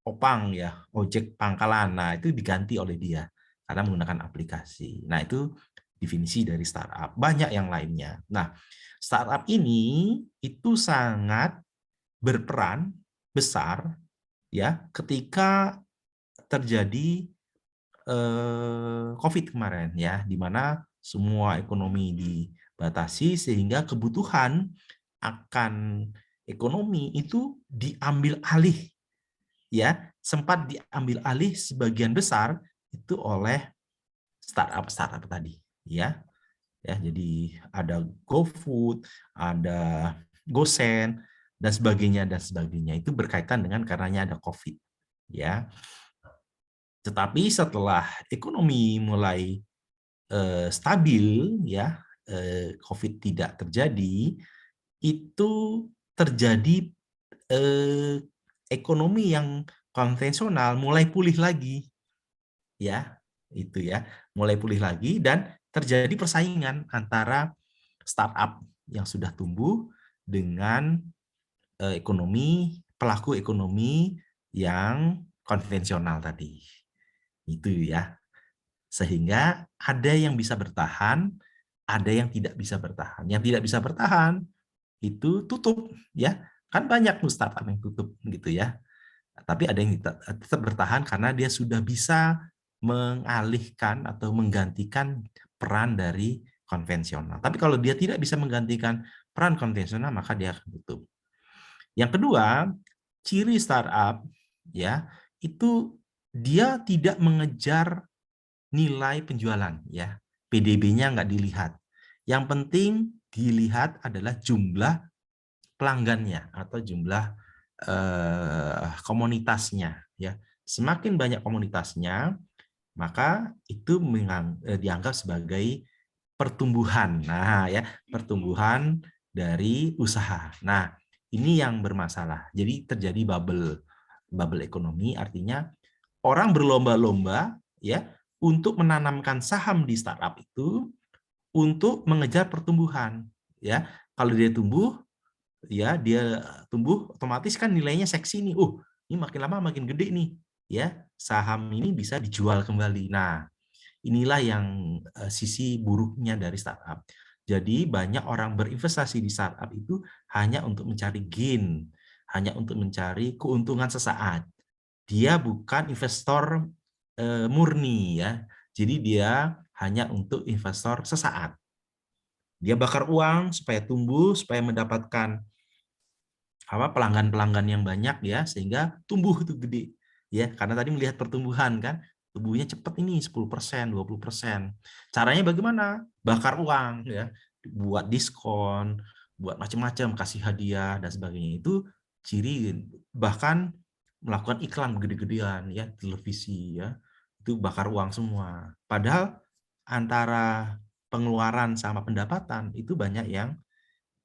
Opang ya, ojek pangkalan. Nah, itu diganti oleh dia karena menggunakan aplikasi. Nah, itu definisi dari startup. Banyak yang lainnya. Nah, startup ini itu sangat berperan besar ya ketika terjadi COVID kemarin ya, di mana semua ekonomi dibatasi sehingga kebutuhan akan ekonomi itu diambil alih ya, sempat diambil alih sebagian besar itu oleh startup tadi ya. Ya, jadi ada GoFood, ada GoSend dan sebagainya. Itu berkaitan dengan karenanya ada COVID ya. Tetapi setelah ekonomi mulai stabil ya, COVID tidak terjadi, itu terjadi ekonomi yang konvensional mulai pulih lagi ya, itu ya, mulai pulih lagi dan terjadi persaingan antara startup yang sudah tumbuh dengan pelaku ekonomi yang konvensional tadi. Itu ya. Sehingga ada yang bisa bertahan, ada yang tidak bisa bertahan. Yang tidak bisa bertahan itu tutup ya. Kan banyak tuh startup yang tutup gitu ya. Tapi ada yang tetap bertahan karena dia sudah bisa mengalihkan atau menggantikan peran dari konvensional. Tapi kalau dia tidak bisa menggantikan peran konvensional, maka dia akan tutup. Yang kedua, ciri startup ya, itu dia tidak mengejar nilai penjualan ya. PDB-nya nggak dilihat. Yang penting dilihat adalah jumlah pelanggannya atau jumlah komunitasnya ya. Semakin banyak komunitasnya, maka itu dianggap sebagai pertumbuhan. Nah, ya, pertumbuhan dari usaha. Nah, ini yang bermasalah. Jadi terjadi bubble Bubble ekonomi artinya orang berlomba-lomba ya untuk menanamkan saham di startup itu untuk mengejar pertumbuhan ya. Kalau dia tumbuh ya, dia tumbuh otomatis kan nilainya seksi nih. Ini makin lama makin gede nih ya. Saham ini bisa dijual kembali. Nah, inilah yang sisi buruknya dari startup. Jadi banyak orang berinvestasi di startup itu hanya untuk mencari gain, hanya untuk mencari keuntungan sesaat. Dia bukan investor murni ya. Jadi dia hanya untuk investor sesaat. Dia bakar uang supaya tumbuh, supaya mendapatkan pelanggan-pelanggan yang banyak ya, sehingga tumbuh itu gede ya, karena tadi melihat pertumbuhan kan, tumbuhnya cepat ini 10%, 20%. Caranya bagaimana? Bakar uang ya, buat diskon, buat macam-macam, kasih hadiah dan sebagainya. Itu ciri, bahkan melakukan iklan gede-gedean ya, televisi ya, itu bakar uang semua. Padahal antara pengeluaran sama pendapatan itu banyak yang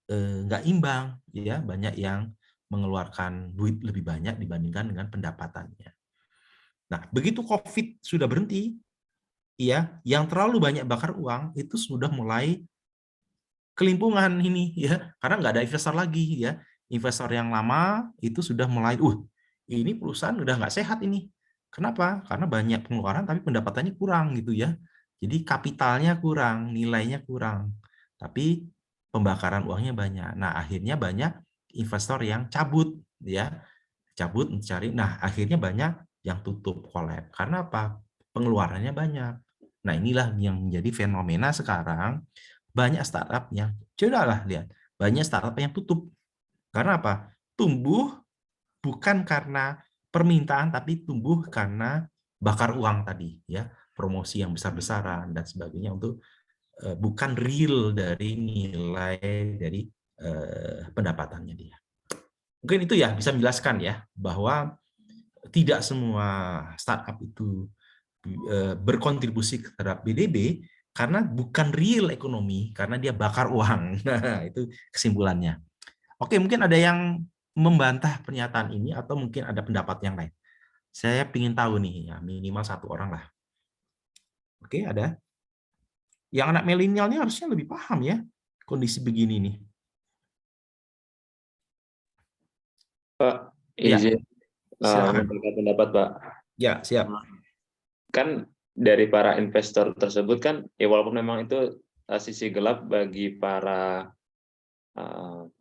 nggak imbang ya, banyak yang mengeluarkan duit lebih banyak dibandingkan dengan pendapatannya. Nah, begitu COVID sudah berhenti, ya, yang terlalu banyak bakar uang itu sudah mulai kelimpungan ini ya, karena nggak ada investor lagi ya. Investor yang lama itu sudah mulai, ini perusahaan udah nggak sehat ini. Kenapa? Karena banyak pengeluaran tapi pendapatannya kurang gitu ya. Jadi kapitalnya kurang, nilainya kurang. Tapi pembakaran uangnya banyak. Nah, akhirnya banyak investor yang cabut ya. Cabut mencari. Nah, akhirnya banyak yang tutup, collab. Karena apa? Pengeluarannya banyak. Nah, inilah yang menjadi fenomena sekarang. Banyak startup yang, cobalah lihat, banyak startup yang tutup. Karena apa? Tumbuh bukan karena permintaan, tapi tumbuh karena bakar uang tadi, ya, promosi yang besar-besaran dan sebagainya, untuk bukan real dari nilai dari pendapatannya dia. Mungkin itu ya bisa menjelaskan ya bahwa tidak semua startup itu berkontribusi terhadap PDB karena bukan real ekonomi, karena dia bakar uang. Nah, itu kesimpulannya. Oke, mungkin ada yang membantah pernyataan ini atau mungkin ada pendapat yang lain. Saya ingin tahu nih, ya, minimal satu orang lah. Oke, ada? Yang anak milenial ini harusnya lebih paham ya kondisi begini nih. Pak, izin Silakan. pendapat Pak. Ya, siap. Kan dari para investor tersebut kan, ya walaupun memang itu sisi gelap bagi para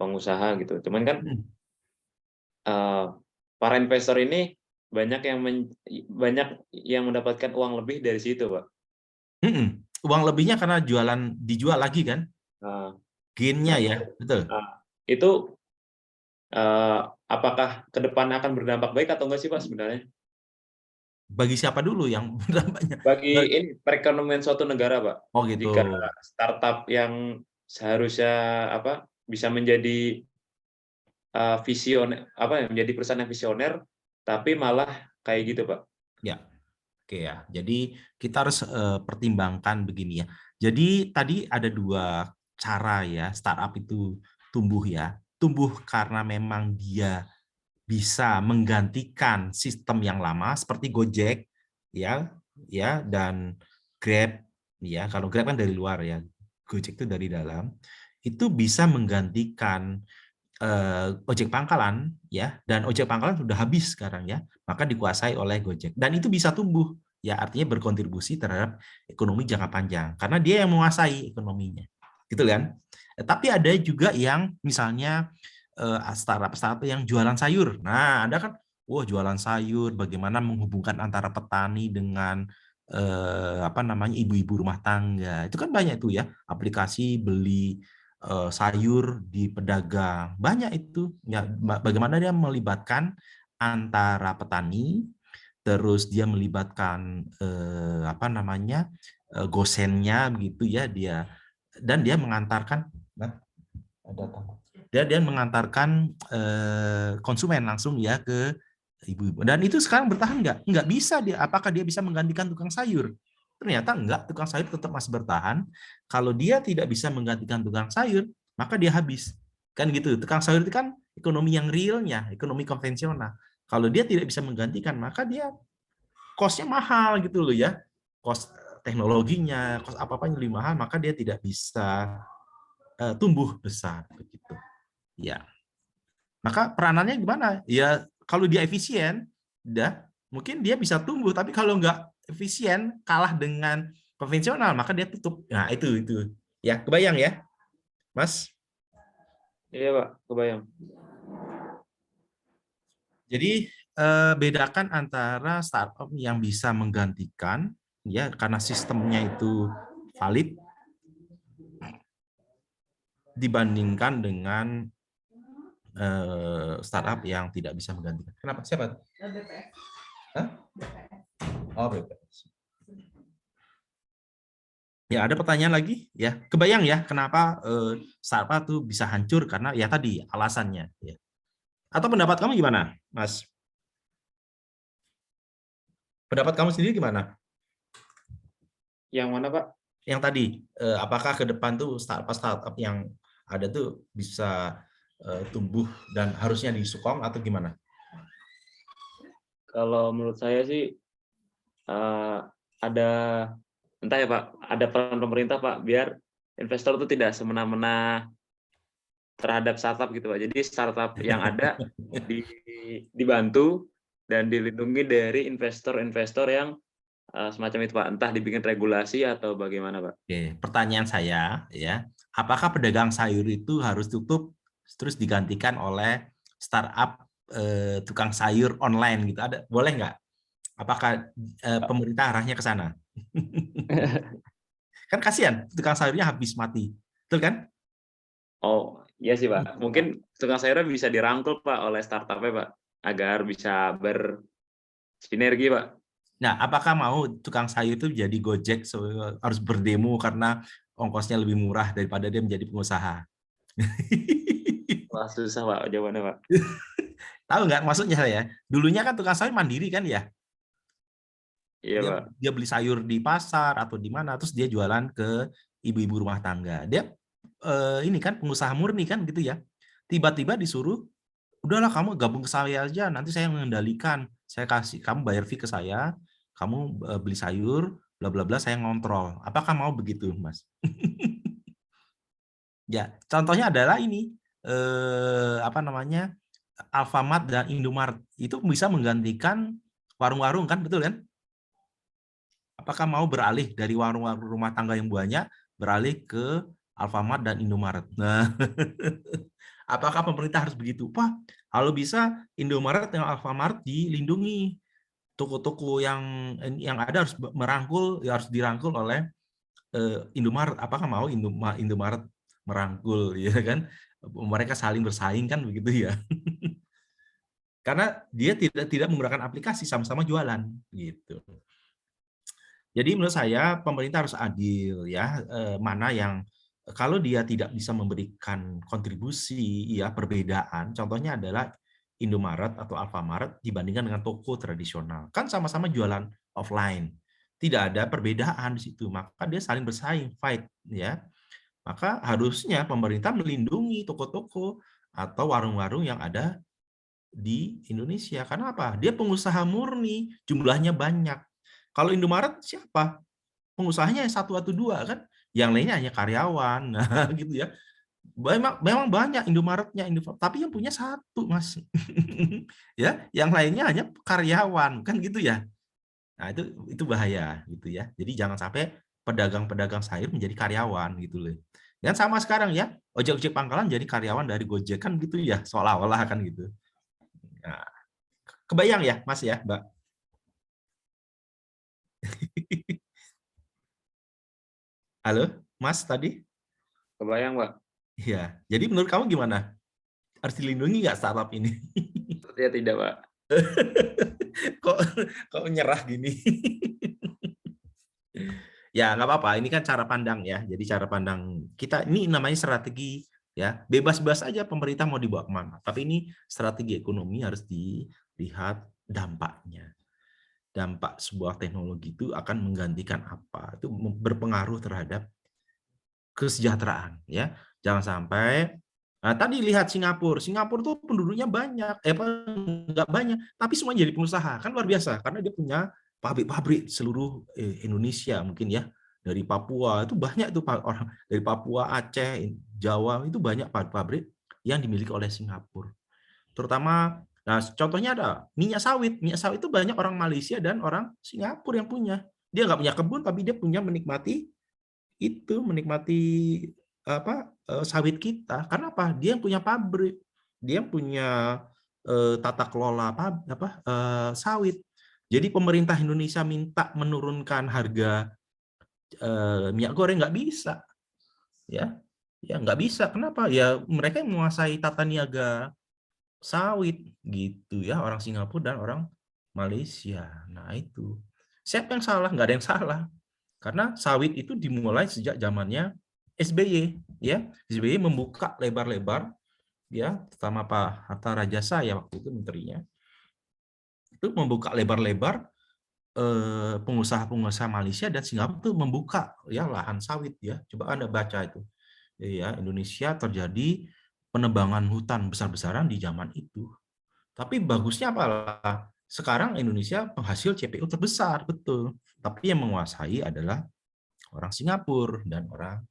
pengusaha gitu, cuman kan para investor ini banyak yang mendapatkan uang lebih dari situ, Pak. Uang lebihnya karena dijual lagi kan? Gain-nya ya, betul. Itu apakah ke depan akan berdampak baik atau enggak sih Pak sebenarnya? Bagi siapa dulu yang berdampaknya? Bagi ini perekonomian suatu negara, Pak. Oh gitu. Jika startup yang seharusnya bisa menjadi visioner, menjadi perusahaan yang visioner, tapi malah kayak gitu, Pak. Ya, oke ya. Jadi kita harus pertimbangkan begini ya. Jadi tadi ada dua cara ya startup itu tumbuh ya. Tumbuh karena memang dia bisa menggantikan sistem yang lama seperti Gojek ya dan Grab ya. Kalau Grab kan dari luar ya, Gojek itu dari dalam. Itu bisa menggantikan ojek pangkalan ya, dan ojek pangkalan sudah habis sekarang ya, maka dikuasai oleh Gojek dan itu bisa tumbuh ya, artinya berkontribusi terhadap ekonomi jangka panjang karena dia yang menguasai ekonominya gitu kan. Tapi ada juga yang misalnya startup yang jualan sayur. Nah, Anda kan, jualan sayur, bagaimana menghubungkan antara petani dengan ibu-ibu rumah tangga. Itu kan banyak itu ya, aplikasi beli sayur di pedagang. Banyak itu. Ya, bagaimana dia melibatkan antara petani, terus dia melibatkan gosennya begitu ya, dan dia mengantarkan dia mengantarkan konsumen langsung ya ke ibu-ibu. Dan itu sekarang bertahan nggak bisa dia. Apakah dia bisa menggantikan tukang sayur? Ternyata enggak, tukang sayur tetap masih bertahan. Kalau dia tidak bisa menggantikan tukang sayur, maka dia habis. Kan gitu. Tukang sayur itu kan ekonomi yang realnya, ekonomi konvensional. Kalau dia tidak bisa menggantikan, maka dia cost-nya mahal gitu loh ya. Cost teknologinya, cost apa-apa yang lebih mahal, maka dia tidak bisa tumbuh besar begitu. Ya. Maka peranannya gimana? Ya kalau dia efisien, mungkin dia bisa tumbuh, tapi kalau nggak efisien, kalah dengan konvensional, maka dia tutup. Nah, itu. Ya, kebayang ya, Mas? Iya, Pak, kebayang. Jadi bedakan antara startup yang bisa menggantikan ya karena sistemnya itu valid dibandingkan dengan startup yang tidak bisa menggantikan. Kenapa? Siapa? BPS. Hah? Oh, BPS. Ya, ada pertanyaan lagi? Ya, kebayang ya kenapa startup tuh bisa hancur karena ya tadi alasannya. Ya. Atau pendapat kamu gimana, Mas? Pendapat kamu sendiri gimana? Yang mana, Pak? Yang tadi, apakah ke depan tuh startup yang ada tuh bisa tumbuh dan harusnya disokong atau gimana? Kalau menurut saya sih ada entah ya Pak, ada peran pemerintah Pak biar investor itu tidak semena-mena terhadap startup gitu Pak. Jadi startup yang ada dibantu dan dilindungi dari investor-investor yang semacam itu Pak. Entah dibikin regulasi atau bagaimana Pak. Oke, pertanyaan saya ya, apakah pedagang sayur itu harus tutup terus digantikan oleh startup tukang sayur online gitu? Ada boleh nggak? Apakah pemerintah arahnya ke sana? Kan kasihan tukang sayurnya habis mati, betul kan? Oh iya sih Pak. Mungkin tukang sayurnya bisa dirangkul Pak oleh startupnya Pak agar bisa bersinergi Pak. Nah, apakah mau tukang sayur itu jadi Gojek harus berdemo karena ongkosnya lebih murah daripada dia menjadi pengusaha? Wah susah Pak jawabannya Pak. Tahu nggak maksudnya saya? Dulunya kan tukang sayur mandiri kan ya? Iya Pak. Dia beli sayur di pasar atau di mana, terus dia jualan ke ibu-ibu rumah tangga. Dia ini kan pengusaha murni kan gitu ya. Tiba-tiba disuruh, udahlah kamu gabung ke saya aja, nanti saya mengendalikan. Saya kasih, kamu bayar fee ke saya, kamu beli sayur, bla bla bla, saya ngontrol. Apakah mau begitu, Mas? Ya, contohnya adalah ini apa namanya? Alfamart dan Indomaret itu bisa menggantikan warung-warung kan, betul kan? Apakah mau beralih dari warung-warung rumah tangga yang banyak beralih ke Alfamart dan Indomaret? Nah, apakah pemerintah harus begitu? Pak, kalau bisa Indomaret dan Alfamart dilindungi. Toko-toko yang ada harus harus dirangkul oleh Indomaret. Apakah mau Indomaret merangkul ya kan? Mereka saling bersaing kan begitu ya. Karena dia tidak menggunakan aplikasi, sama-sama jualan gitu. Jadi menurut saya pemerintah harus adil ya, mana yang kalau dia tidak bisa memberikan kontribusi ya perbedaan, contohnya adalah Indomaret atau Alfamart dibandingkan dengan toko tradisional. Kan sama-sama jualan offline. Tidak ada perbedaan di situ, maka dia saling bersaing, fight ya. Maka harusnya pemerintah melindungi toko-toko atau warung-warung yang ada di Indonesia. Karena apa? Dia pengusaha murni, jumlahnya banyak. Kalau Indomaret siapa? Pengusahanya satu atau dua kan? Yang lainnya hanya karyawan, nah gitu ya. Memang banyak Indomaretnya, tapi yang punya satu, Mas. Ya, yang lainnya hanya karyawan, kan gitu ya. Nah, itu bahaya gitu ya. Jadi jangan sampai pedagang-pedagang sayur menjadi karyawan gitu loh. Dan sama sekarang ya, ojek-ojek pangkalan jadi karyawan dari Gojek kan gitu ya, seolah-olah kan gitu. Nah, kebayang ya, Mas ya, Mbak? Halo, Mas tadi? Kebayang Pak. Iya. Jadi menurut kamu gimana? Harus dilindungi nggak startup ini? Sepertinya tidak Pak. kok nyerah gini? Ya nggak apa-apa. Ini kan cara pandang ya. Jadi cara pandang kita ini namanya strategi ya. Bebas-bebas aja pemerintah mau dibawa kemana. Tapi ini strategi ekonomi harus dilihat dampaknya. Dampak sebuah teknologi itu akan menggantikan apa? Itu berpengaruh terhadap kesejahteraan ya. Jangan sampai Nah, tadi lihat Singapura. Singapura tuh penduduknya banyak, nggak banyak, tapi semua jadi pengusaha. Kan luar biasa, karena dia punya pabrik-pabrik seluruh Indonesia mungkin ya. Dari Papua, itu banyak tuh orang dari Papua, Aceh, Jawa, itu banyak pabrik yang dimiliki oleh Singapura. Terutama, nah contohnya ada minyak sawit. Minyak sawit itu banyak orang Malaysia dan orang Singapura yang punya. Dia nggak punya kebun, tapi dia punya menikmati sawit kita. Karena apa? Dia punya pabrik, dia punya tata kelola sawit. Jadi pemerintah Indonesia minta menurunkan harga minyak goreng nggak bisa, ya nggak bisa. Kenapa? Ya mereka yang menguasai tata niaga sawit gitu ya, orang Singapura dan orang Malaysia. Nah itu siapa yang salah? Nggak ada yang salah. Karena sawit itu dimulai sejak zamannya SBY, ya. SBY membuka lebar-lebar, ya, terutama Pak Hatta Rajasa ya waktu itu menterinya, itu membuka lebar-lebar pengusaha-pengusaha Malaysia dan Singapura itu membuka ya lahan sawit ya. Coba Anda baca itu, ya Indonesia terjadi penebangan hutan besar-besaran di zaman itu. Tapi bagusnya apa? Sekarang Indonesia penghasil CPO terbesar, betul. Tapi yang menguasai adalah orang Singapura dan orang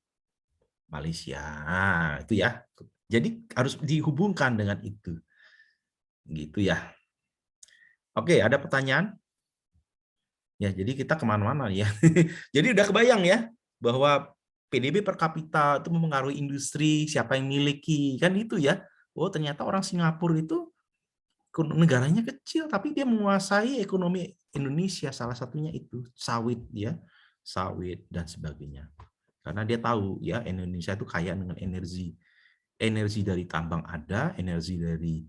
Malaysia. Nah, itu ya. Jadi harus dihubungkan dengan itu. Gitu ya. Oke, ada pertanyaan? Ya, jadi kita kemana-mana ya. Jadi udah kebayang ya bahwa PDB per kapita itu mempengaruhi industri, siapa yang miliki, kan itu ya. Oh, ternyata orang Singapura itu negaranya kecil, tapi dia menguasai ekonomi Indonesia, salah satunya itu sawit ya, sawit dan sebagainya. Karena dia tahu ya Indonesia itu kaya dengan energi dari tambang ada, energi dari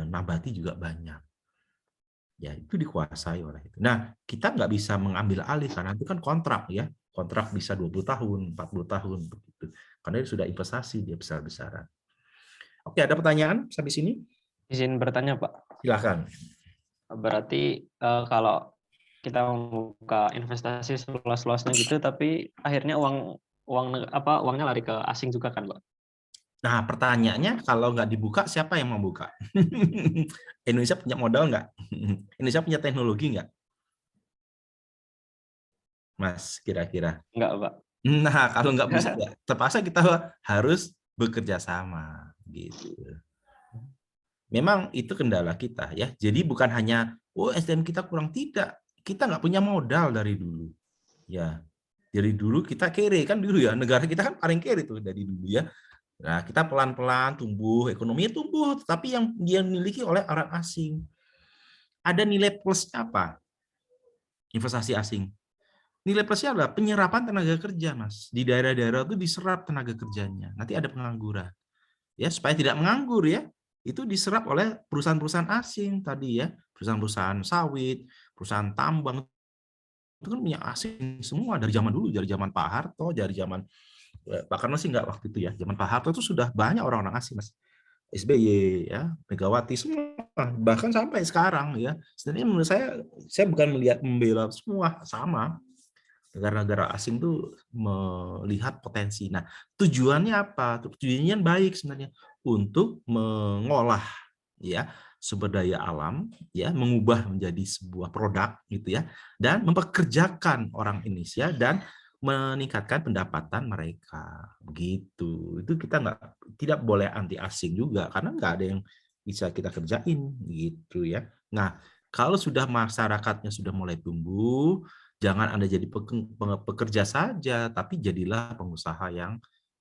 nabati juga banyak. Ya itu dikuasai oleh itu. Nah kita nggak bisa mengambil alih karena itu kan kontrak ya, kontrak bisa 20 tahun, 40 tahun begitu. Karena dia sudah investasi dia besar-besaran. Oke, ada pertanyaan sampai sini? Izin bertanya, Pak. Silakan. Berarti kalau kita membuka investasi seluas-luasnya gitu, tapi akhirnya uangnya lari ke asing juga kan, Pak? Nah, pertanyaannya kalau nggak dibuka, siapa yang mau buka? Indonesia punya modal nggak? Indonesia punya teknologi nggak? Mas, kira-kira? Nggak, Pak. Nah, kalau nggak bisa, ya terpaksa kita harus bekerja sama, gitu. Memang itu kendala kita ya. Jadi bukan hanya SDM kita kurang, tidak. Kita nggak punya modal dari dulu. Ya. Dari dulu kita kere kan dulu ya. Negara kita kan paling kere tuh dari dulu ya. Nah, kita pelan-pelan tumbuh, ekonominya tumbuh, tapi yang dia miliki oleh orang asing. Ada nilai plusnya apa? Investasi asing. Nilai plusnya adalah penyerapan tenaga kerja, Mas. Di daerah-daerah itu diserap tenaga kerjanya. Nanti ada pengangguran. Ya, supaya tidak menganggur ya. Itu diserap oleh perusahaan-perusahaan asing tadi ya, perusahaan-perusahaan sawit, perusahaan tambang, itu kan punya asing semua dari zaman dulu, dari zaman Pak Harto, dari zaman Pak Karno sih nggak waktu itu ya, zaman Pak Harto itu sudah banyak orang-orang asing, Mas. SBY ya, Megawati semua, bahkan sampai sekarang ya. Sebenarnya menurut saya bukan melihat membela semua, sama. Negara-negara asing tuh melihat potensi. Nah, tujuannya apa? Tujuannya baik sebenarnya untuk mengolah ya sumber daya alam ya, mengubah menjadi sebuah produk gitu ya, dan mempekerjakan orang Indonesia dan meningkatkan pendapatan mereka gitu. Itu kita tidak boleh anti asing juga karena nggak ada yang bisa kita kerjain gitu ya. Nah, kalau sudah masyarakatnya sudah mulai tumbuh, jangan Anda jadi pekerja saja, tapi jadilah pengusaha yang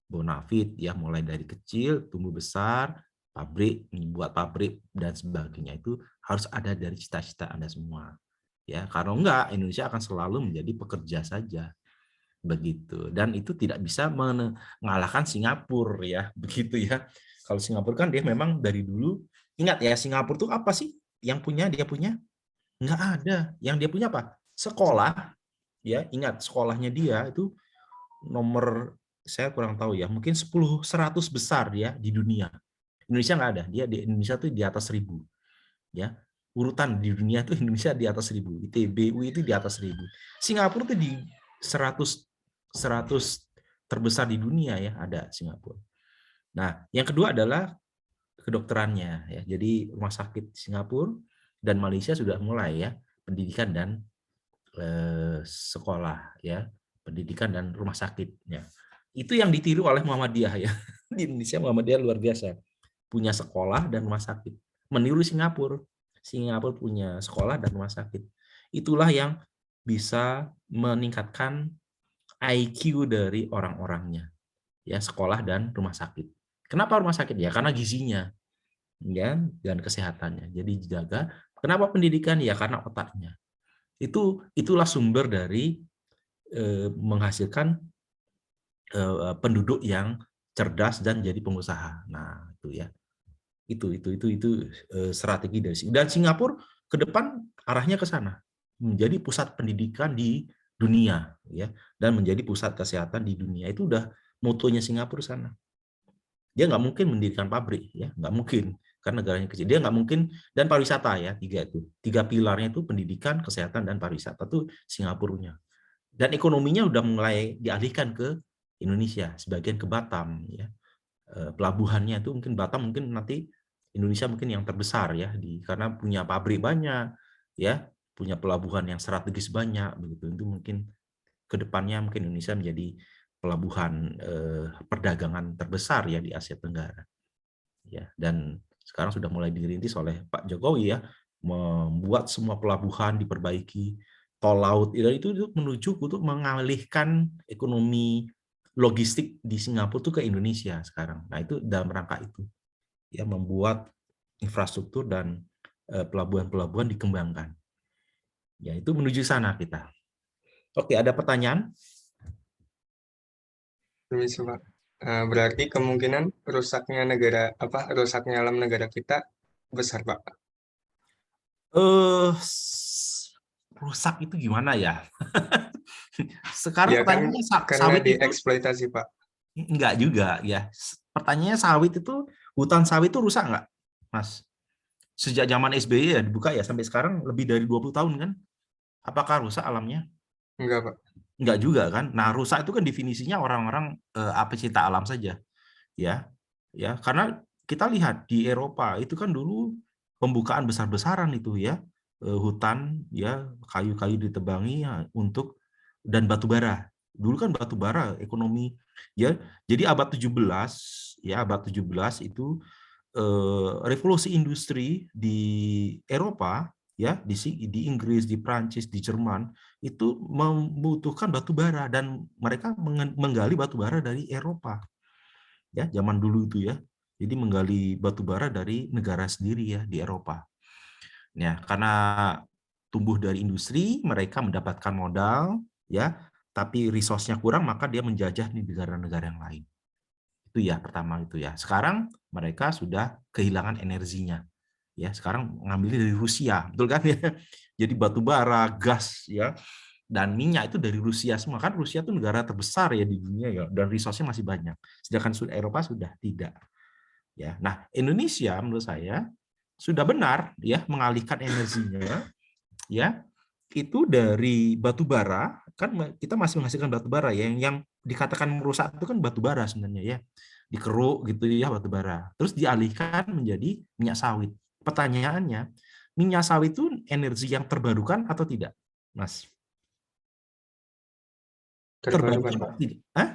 bonafit ya, mulai dari kecil tumbuh besar, pabrik, buat pabrik dan sebagainya. Itu harus ada dari cita-cita Anda semua. Ya, kalau enggak Indonesia akan selalu menjadi pekerja saja. Begitu. Dan itu tidak bisa mengalahkan Singapura ya, begitu ya. Kalau Singapura kan dia memang dari dulu, ingat ya, Singapura itu apa sih yang dia punya? Enggak ada. Yang dia punya apa? Sekolah, ya ingat sekolahnya dia itu nomor, saya kurang tahu ya, mungkin 10-100 besar ya di dunia. Indonesia nggak ada, dia di Indonesia tuh di atas 1000 ya, urutan di dunia tuh Indonesia di atas 1000, ITB, UI itu di atas 1000. Singapura tuh di 100 terbesar di dunia ya, ada Singapura. Nah, yang kedua adalah kedokterannya ya. Jadi rumah sakit Singapura dan Malaysia sudah mulai ya pendidikan dan sekolah ya, pendidikan dan rumah sakit ya. Itu yang ditiru oleh Muhammadiyah ya. Di Indonesia Muhammadiyah luar biasa. Punya sekolah dan rumah sakit. Meniru Singapura. Singapura punya sekolah dan rumah sakit. Itulah yang bisa meningkatkan IQ dari orang-orangnya. Ya, sekolah dan rumah sakit. Kenapa rumah sakit? Ya karena gizinya ya dan kesehatannya. Jadi dijaga. Kenapa pendidikan? Ya karena otaknya. Itulah sumber dari menghasilkan penduduk yang cerdas dan jadi pengusaha. Nah, itu ya. Itu strategi dari sini. Dan Singapura ke depan arahnya ke sana. Menjadi pusat pendidikan di dunia ya dan menjadi pusat kesehatan di dunia. Itu udah motonya Singapura sana. Dia nggak mungkin mendirikan pabrik ya, nggak mungkin karena negaranya kecil. Dia nggak mungkin, dan pariwisata ya, tiga pilarnya itu pendidikan, kesehatan, dan pariwisata tuh Singapurnya. Dan ekonominya udah mulai dialihkan ke Indonesia, sebagian ke Batam ya. Pelabuhannya itu mungkin Batam mungkin nanti Indonesia mungkin yang terbesar ya karena punya pabrik banyak ya, punya pelabuhan yang strategis banyak begitu. Itu mungkin kedepannya mungkin Indonesia menjadi pelabuhan perdagangan terbesar ya di Asia Tenggara. Ya, dan sekarang sudah mulai dirintis oleh Pak Jokowi ya, membuat semua pelabuhan diperbaiki, tol laut itu menuju untuk mengalihkan ekonomi logistik di Singapura itu ke Indonesia sekarang. Nah, itu dalam rangka itu. Ya, membuat infrastruktur dan pelabuhan-pelabuhan dikembangkan. Ya, itu menuju sana kita. Oke, ada pertanyaan? Permisi, Pak. Berarti kemungkinan rusaknya alam negara kita besar, Pak. Rusak itu gimana ya? Sekarang Ya kan, pertanyaannya karena sawit itu dieksploitasi, Pak. enggak juga ya. Pertanyaannya sawit itu, hutan sawit itu rusak enggak, Mas? Sejak zaman SBY ya dibuka ya sampai sekarang lebih dari 20 tahun kan? Apakah rusak alamnya? Enggak, Pak. Enggak juga kan? Nah, rusak itu kan definisinya orang-orang pecinta alam saja. Ya. Ya, karena kita lihat di Eropa itu kan dulu pembukaan besar-besaran itu ya. Hutan ya, kayu-kayu ditebangi ya, untuk dan batu bara. Dulu kan batu bara ekonomi ya. Jadi abad 17 ya, abad 17 itu revolusi industri di Eropa ya, di Inggris, di Prancis, di Jerman itu membutuhkan batu bara dan mereka menggali batu bara dari Eropa. Ya, zaman dulu itu ya. Jadi menggali batu bara dari negara sendiri ya di Eropa. Ya, karena tumbuh dari industri, mereka mendapatkan modal ya, tapi resource-nya kurang maka dia menjajah di negara-negara yang lain. Itu ya pertama itu ya. Sekarang mereka sudah kehilangan energinya. Ya, sekarang ngambilnya dari Rusia, betul kan ya? Jadi batu bara, gas ya, dan minyak itu dari Rusia semua. Kan Rusia itu negara terbesar ya di dunia ya, dan resource-nya masih banyak. Sedangkan Eropa sudah tidak. Ya. Nah, Indonesia menurut saya sudah benar ya mengalihkan energinya ya itu dari batu bara, kan kita masih menghasilkan batu bara ya, yang dikatakan merusak itu kan batu bara sebenarnya ya, dikeruk gitu ya batu bara, terus dialihkan menjadi minyak sawit. Pertanyaannya, minyak sawit itu energi yang terbarukan atau tidak, Mas? Terbarukan, Terbarukan Pak. atau tidak? Hah?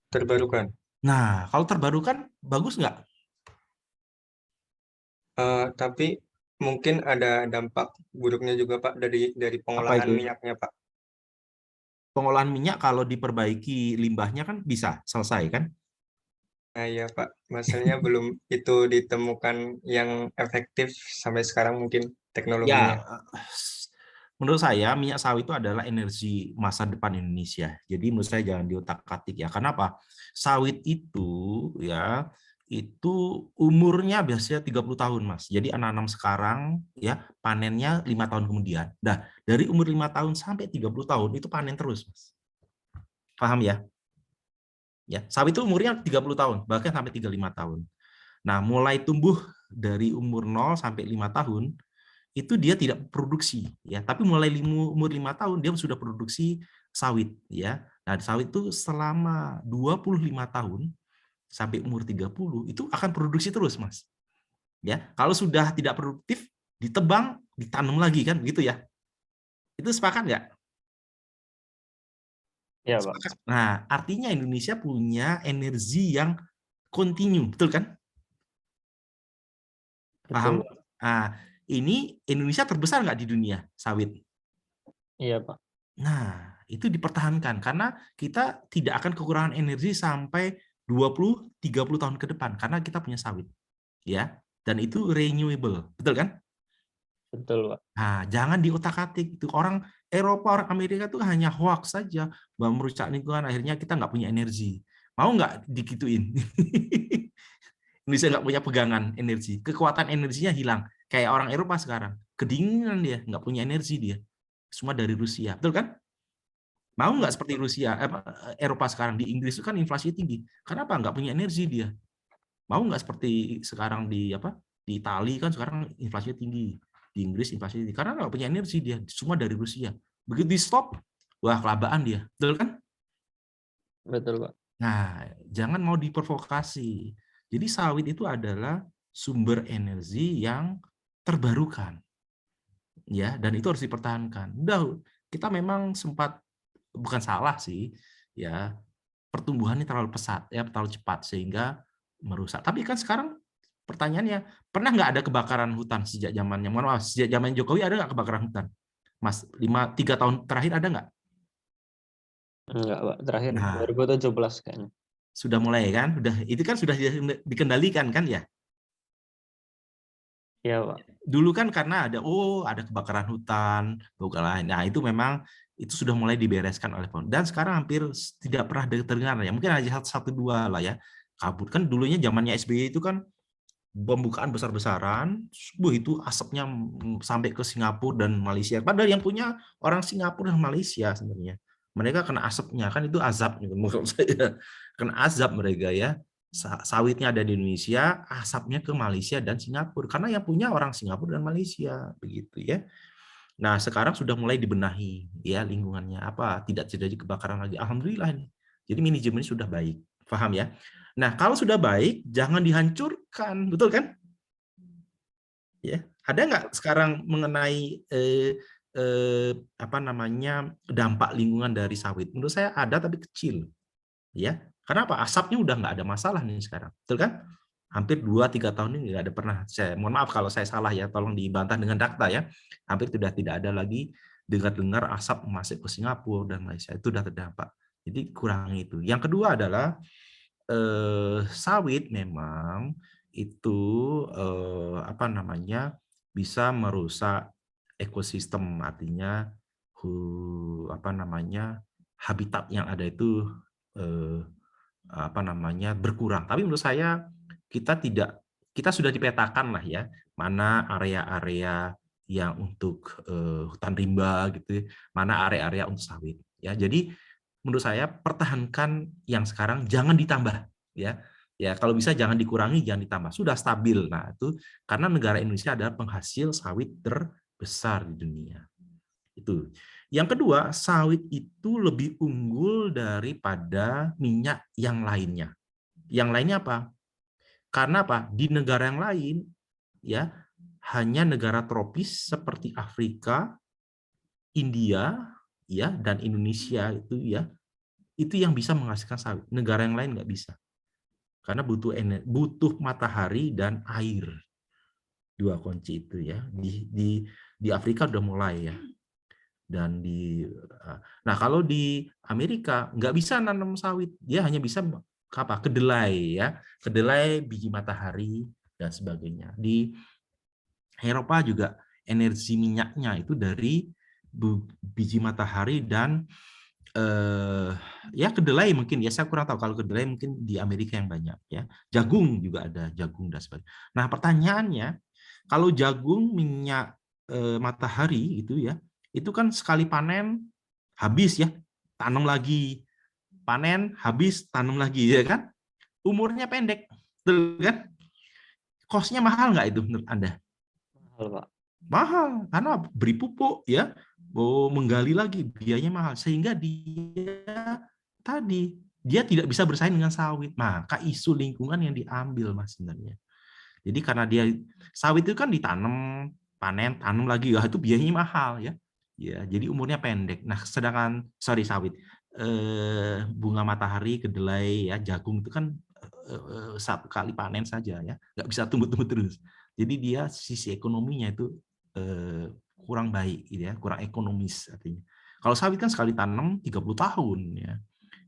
Terbarukan. Nah, kalau terbarukan bagus nggak? Tapi mungkin ada dampak buruknya juga, Pak, dari Apa pengolahan itu? minyaknya, Pak. Pengolahan minyak kalau diperbaiki limbahnya kan bisa selesai kan? Nah, iya, Pak. Masalahnya belum itu ditemukan yang efektif sampai sekarang mungkin teknologinya. Ya, menurut saya minyak sawit itu adalah energi masa depan Indonesia. Jadi menurut saya jangan diotak-atik ya. Kenapa? Sawit itu ya itu umurnya biasanya 30 tahun, Mas. Jadi nanam sekarang ya panennya 5 tahun kemudian. Nah, dari umur 5 tahun sampai 30 tahun itu panen terus, Mas. Paham ya? Ya, sawit itu umurnya 30 tahun, bahkan sampai 35 tahun. Nah, mulai tumbuh dari umur 0 sampai 5 tahun itu dia tidak produksi ya, tapi mulai umur 5 tahun dia sudah produksi sawit ya. Nah, sawit itu selama 25 tahun sampai umur 30 itu akan produksi terus, Mas. Ya, kalau sudah tidak produktif, ditebang, ditanam lagi kan, begitu ya. Itu sepakat nggak? Iya, Pak. Sepakat. Nah, artinya Indonesia punya energi yang kontinu, betul kan? Paham? Betul, Pak. Nah, ini Indonesia terbesar nggak di dunia sawit? Iya, Pak. Nah, itu dipertahankan karena kita tidak akan kekurangan energi sampai 20-30 tahun ke depan karena kita punya sawit. Ya, dan itu renewable, betul kan? Betul, Pak. Nah, jangan diotak-atik. Itu orang Eropa, orang Amerika itu hanya hoax saja bahwa merusak lingkungan, akhirnya kita nggak punya energi. Mau nggak dikituin? Indonesia nggak punya pegangan energi, kekuatan energinya hilang. Kayak orang Eropa sekarang, kedinginan dia, nggak punya energi dia. Semua dari Rusia, betul kan? Mau nggak seperti Rusia, Eropa sekarang di Inggris itu kan inflasi tinggi. Kenapa nggak punya energi dia? Mau nggak seperti sekarang di Italia kan sekarang inflasinya tinggi, di Inggris inflasi tinggi karena nggak punya energi dia, semua dari Rusia. Begitu di stop, wah kelabaan dia, betul kan? Betul, Pak. Nah, jangan mau diprovokasi. Jadi sawit itu adalah sumber energi yang terbarukan, ya, dan itu harus dipertahankan. Udah, kita memang sempat bukan salah sih, ya, pertumbuhannya terlalu pesat, ya, terlalu cepat sehingga merusak. Tapi kan sekarang pertanyaannya, pernah nggak ada kebakaran hutan sejak zamannya? Mohon maaf, sejak zaman Jokowi ada nggak kebakaran hutan? Mas, 3 tahun terakhir ada nggak? Enggak, Pak. Terakhir Nah, 2017 kayaknya. sudah mulai kan? Itu kan sudah dikendalikan kan ya? Iya, Pak. Dulu kan karena ada kebakaran hutan, bukan lain. Nah, itu memang itu sudah mulai dibereskan oleh pemerintah. Dan sekarang hampir tidak pernah terdengar ya. Mungkin aja satu dua lah ya. Kabut kan dulunya zamannya SBY itu kan pembukaan besar-besaran, itu asapnya sampai ke Singapura dan Malaysia. Padahal yang punya orang Singapura dan Malaysia sebenarnya. Mereka kena asapnya, kan itu azab menurut saya. Kena azab mereka ya. Sawitnya ada di Indonesia, asapnya ke Malaysia dan Singapura. Karena yang punya orang Singapura dan Malaysia, begitu ya. Nah, sekarang sudah mulai dibenahi ya lingkungannya, tidak terjadi kebakaran lagi. Alhamdulillah nih. Jadi manajemennya sudah baik. Paham ya? Nah, kalau sudah baik, jangan dihancurkan, betul kan? Ya, ada nggak sekarang mengenai dampak lingkungan dari sawit? Menurut saya ada tapi kecil, ya. Kenapa? Asapnya udah nggak ada masalah nih sekarang, betul kan? Hampir 2-3 tahun ini nggak ada pernah. Mohon maaf kalau saya salah ya, tolong dibantah dengan data ya. Hampir sudah tidak ada lagi dengar asap masuk ke Singapura dan Malaysia, itu sudah terdampak. Jadi kurang itu. Yang kedua adalah sawit memang itu bisa merusak ekosistem, artinya habitat yang ada itu berkurang. Tapi menurut saya kita sudah dipetakan lah ya, mana area-area yang untuk hutan rimba gitu, mana area-area untuk sawit ya. Jadi menurut saya pertahankan yang sekarang, jangan ditambah ya. Ya, kalau bisa jangan dikurangi, jangan ditambah. Sudah stabil. Nah, itu karena negara Indonesia adalah penghasil sawit terbesar di dunia. Itu. Yang kedua, sawit itu lebih unggul daripada minyak yang lainnya. Yang lainnya apa? Karena apa? Di negara yang lain ya, hanya negara tropis seperti Afrika, India ya, dan Indonesia itu yang bisa menghasilkan sawit. Negara yang lain nggak bisa. Karena butuh matahari dan air. Dua kunci itu ya. Di Afrika udah mulai ya. Dan nah kalau di Amerika nggak bisa nanam sawit, dia hanya bisa kedelai ya, kedelai, biji matahari dan sebagainya. Di Eropa juga energi minyaknya itu dari biji matahari dan ya kedelai mungkin ya, saya kurang tahu. Kalau kedelai mungkin di Amerika yang banyak ya. Jagung juga ada, jagung dan sebagainya. Nah pertanyaannya, kalau jagung minyak matahari gitu ya, itu kan sekali panen habis ya, tanam lagi, panen habis, tanam lagi ya kan, umurnya pendek, betul kan? Cost-nya mahal nggak itu menurut Anda? Mahal, Pak. Mahal, karena beri pupuk ya, menggali lagi biayanya mahal, sehingga dia tadi dia tidak bisa bersaing dengan sawit. Maka isu lingkungan yang diambil, Mas, sebenarnya. Jadi karena dia sawit itu kan ditanam, panen, tanam lagi, ya itu biayanya mahal ya. Ya, jadi umurnya pendek. Nah, sedangkan sawit, bunga matahari, kedelai, ya jagung itu kan satu kali panen saja ya, nggak bisa tumbuh-tumbuh terus. Jadi dia sisi ekonominya itu kurang baik, gitu ya, kurang ekonomis artinya. Kalau sawit kan sekali tanam 30 tahun ya,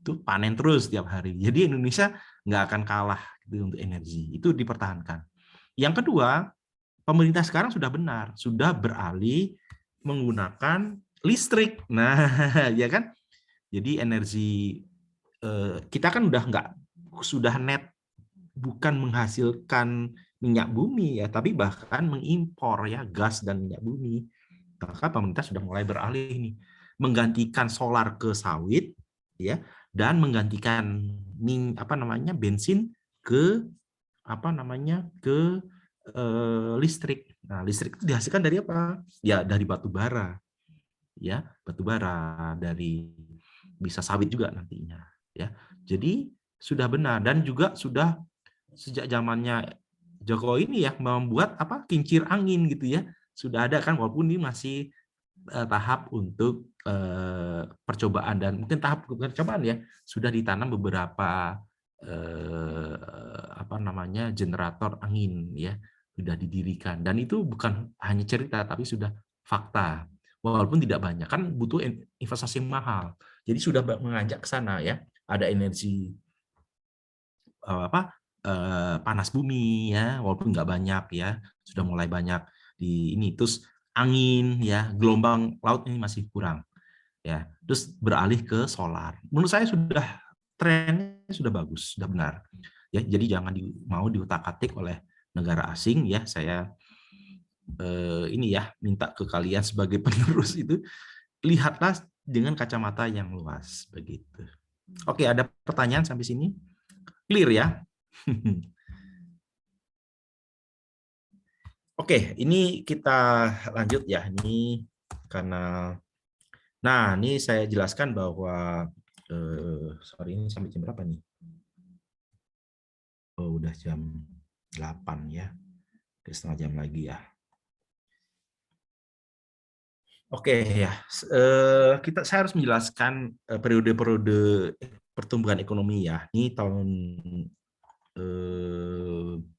itu panen terus setiap hari. Jadi Indonesia nggak akan kalah gitu untuk energi, itu dipertahankan. Yang kedua, pemerintah sekarang sudah benar, sudah beralih menggunakan listrik. Nah, ya kan? Jadi energi kita kan sudah net, bukan menghasilkan minyak bumi ya, tapi bahkan mengimpor ya gas dan minyak bumi. Maka pemerintah sudah mulai beralih nih, menggantikan solar ke sawit ya, dan menggantikan bensin ke listrik. Nah, listrik itu dihasilkan dari apa? Ya dari batu bara. Ya, batu bara, dari bisa sawit juga nantinya, ya. Jadi sudah benar, dan juga sudah sejak zamannya Jokowi ini ya membuat kincir angin gitu ya. Sudah ada kan, walaupun ini masih tahap untuk percobaan, dan mungkin tahap percobaan ya, sudah ditanam beberapa generator angin ya, sudah didirikan, dan itu bukan hanya cerita tapi sudah fakta, walaupun tidak banyak, kan butuh investasi yang mahal. Jadi sudah mengajak ke sana ya, ada energi panas bumi ya, walaupun nggak banyak ya, sudah mulai banyak di ini. Terus angin ya, gelombang laut ini masih kurang ya, terus beralih ke solar. Menurut saya sudah trennya sudah bagus, sudah benar ya. Jadi jangan mau diutak-atik oleh negara asing ya. Saya minta ke kalian sebagai penerus itu, lihatlah dengan kacamata yang luas begitu. Oke, ada pertanyaan sampai sini? Clear ya? Oke, ini kita lanjut ya. Ini karena ini saya jelaskan bahwa ini sampai jam berapa nih? Oh, udah jam 8 ya. Setengah jam lagi ya. Oke ya. Saya harus menjelaskan periode-periode pertumbuhan ekonomi ya. Ini tahun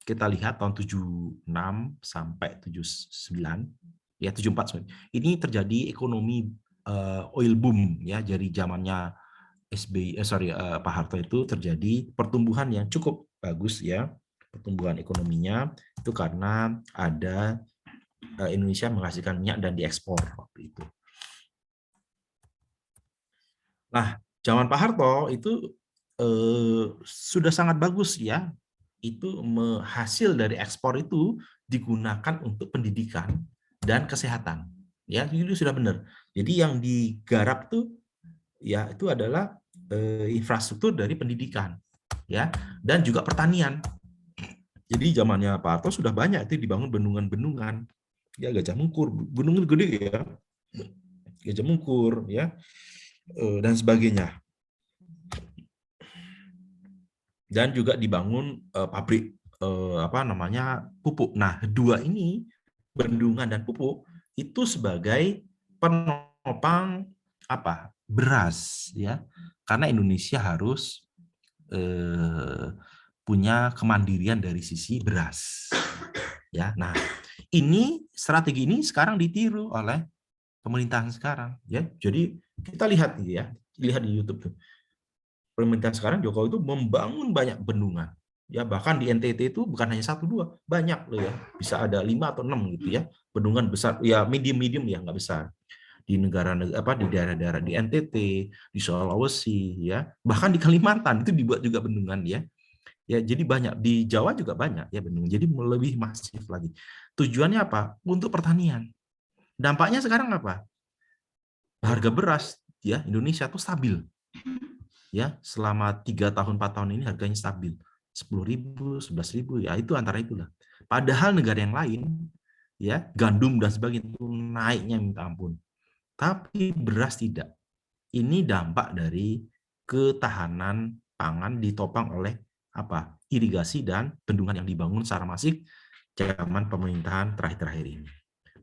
kita lihat tahun 76 sampai 79 ya, 74. Ini terjadi ekonomi oil boom ya, dari zamannya Pak Harto itu terjadi pertumbuhan yang cukup bagus ya, pertumbuhan ekonominya itu karena ada Indonesia menghasilkan minyak dan diekspor waktu itu. Nah, zaman Pak Harto itu sudah sangat bagus ya, itu hasil dari ekspor itu digunakan untuk pendidikan dan kesehatan ya, itu sudah benar. Jadi yang digarap tuh ya itu adalah infrastruktur dari pendidikan ya, dan juga pertanian. Jadi zamannya Pak Harto sudah banyak itu dibangun bendungan-bendungan ya, Gajah Mungkur, gunung gede ya, Gajah Mungkur ya, dan sebagainya. Dan juga dibangun pabrik pupuk. Nah, dua ini, bendungan dan pupuk, itu sebagai penopang beras ya, karena Indonesia harus punya kemandirian dari sisi beras ya. Nah, ini strategi ini sekarang ditiru oleh pemerintahan sekarang ya. Jadi kita lihat ya, lihat di YouTube tuh, pemerintahan sekarang Jokowi itu membangun banyak bendungan ya, bahkan di NTT itu bukan hanya 1-2, banyak loh ya, bisa ada 5 atau 6 gitu ya, bendungan besar ya, medium ya, nggak besar, di di daerah-daerah di NTT, di Sulawesi ya, bahkan di Kalimantan itu dibuat juga bendungan ya. Ya, jadi banyak, di Jawa juga banyak ya bendungan, jadi lebih masif lagi. Tujuannya apa? Untuk pertanian. Dampaknya sekarang apa? Harga beras ya Indonesia tuh stabil. Ya, selama 3 tahun 4 tahun ini harganya stabil, 10.000, 11.000 ya, itu antara itulah. Padahal negara yang lain ya, gandum dan sebagainya itu naiknya minta ampun. Tapi beras tidak. Ini dampak dari ketahanan pangan ditopang oleh apa? Irigasi dan bendungan yang dibangun secara masif zaman pemerintahan terakhir-terakhir ini.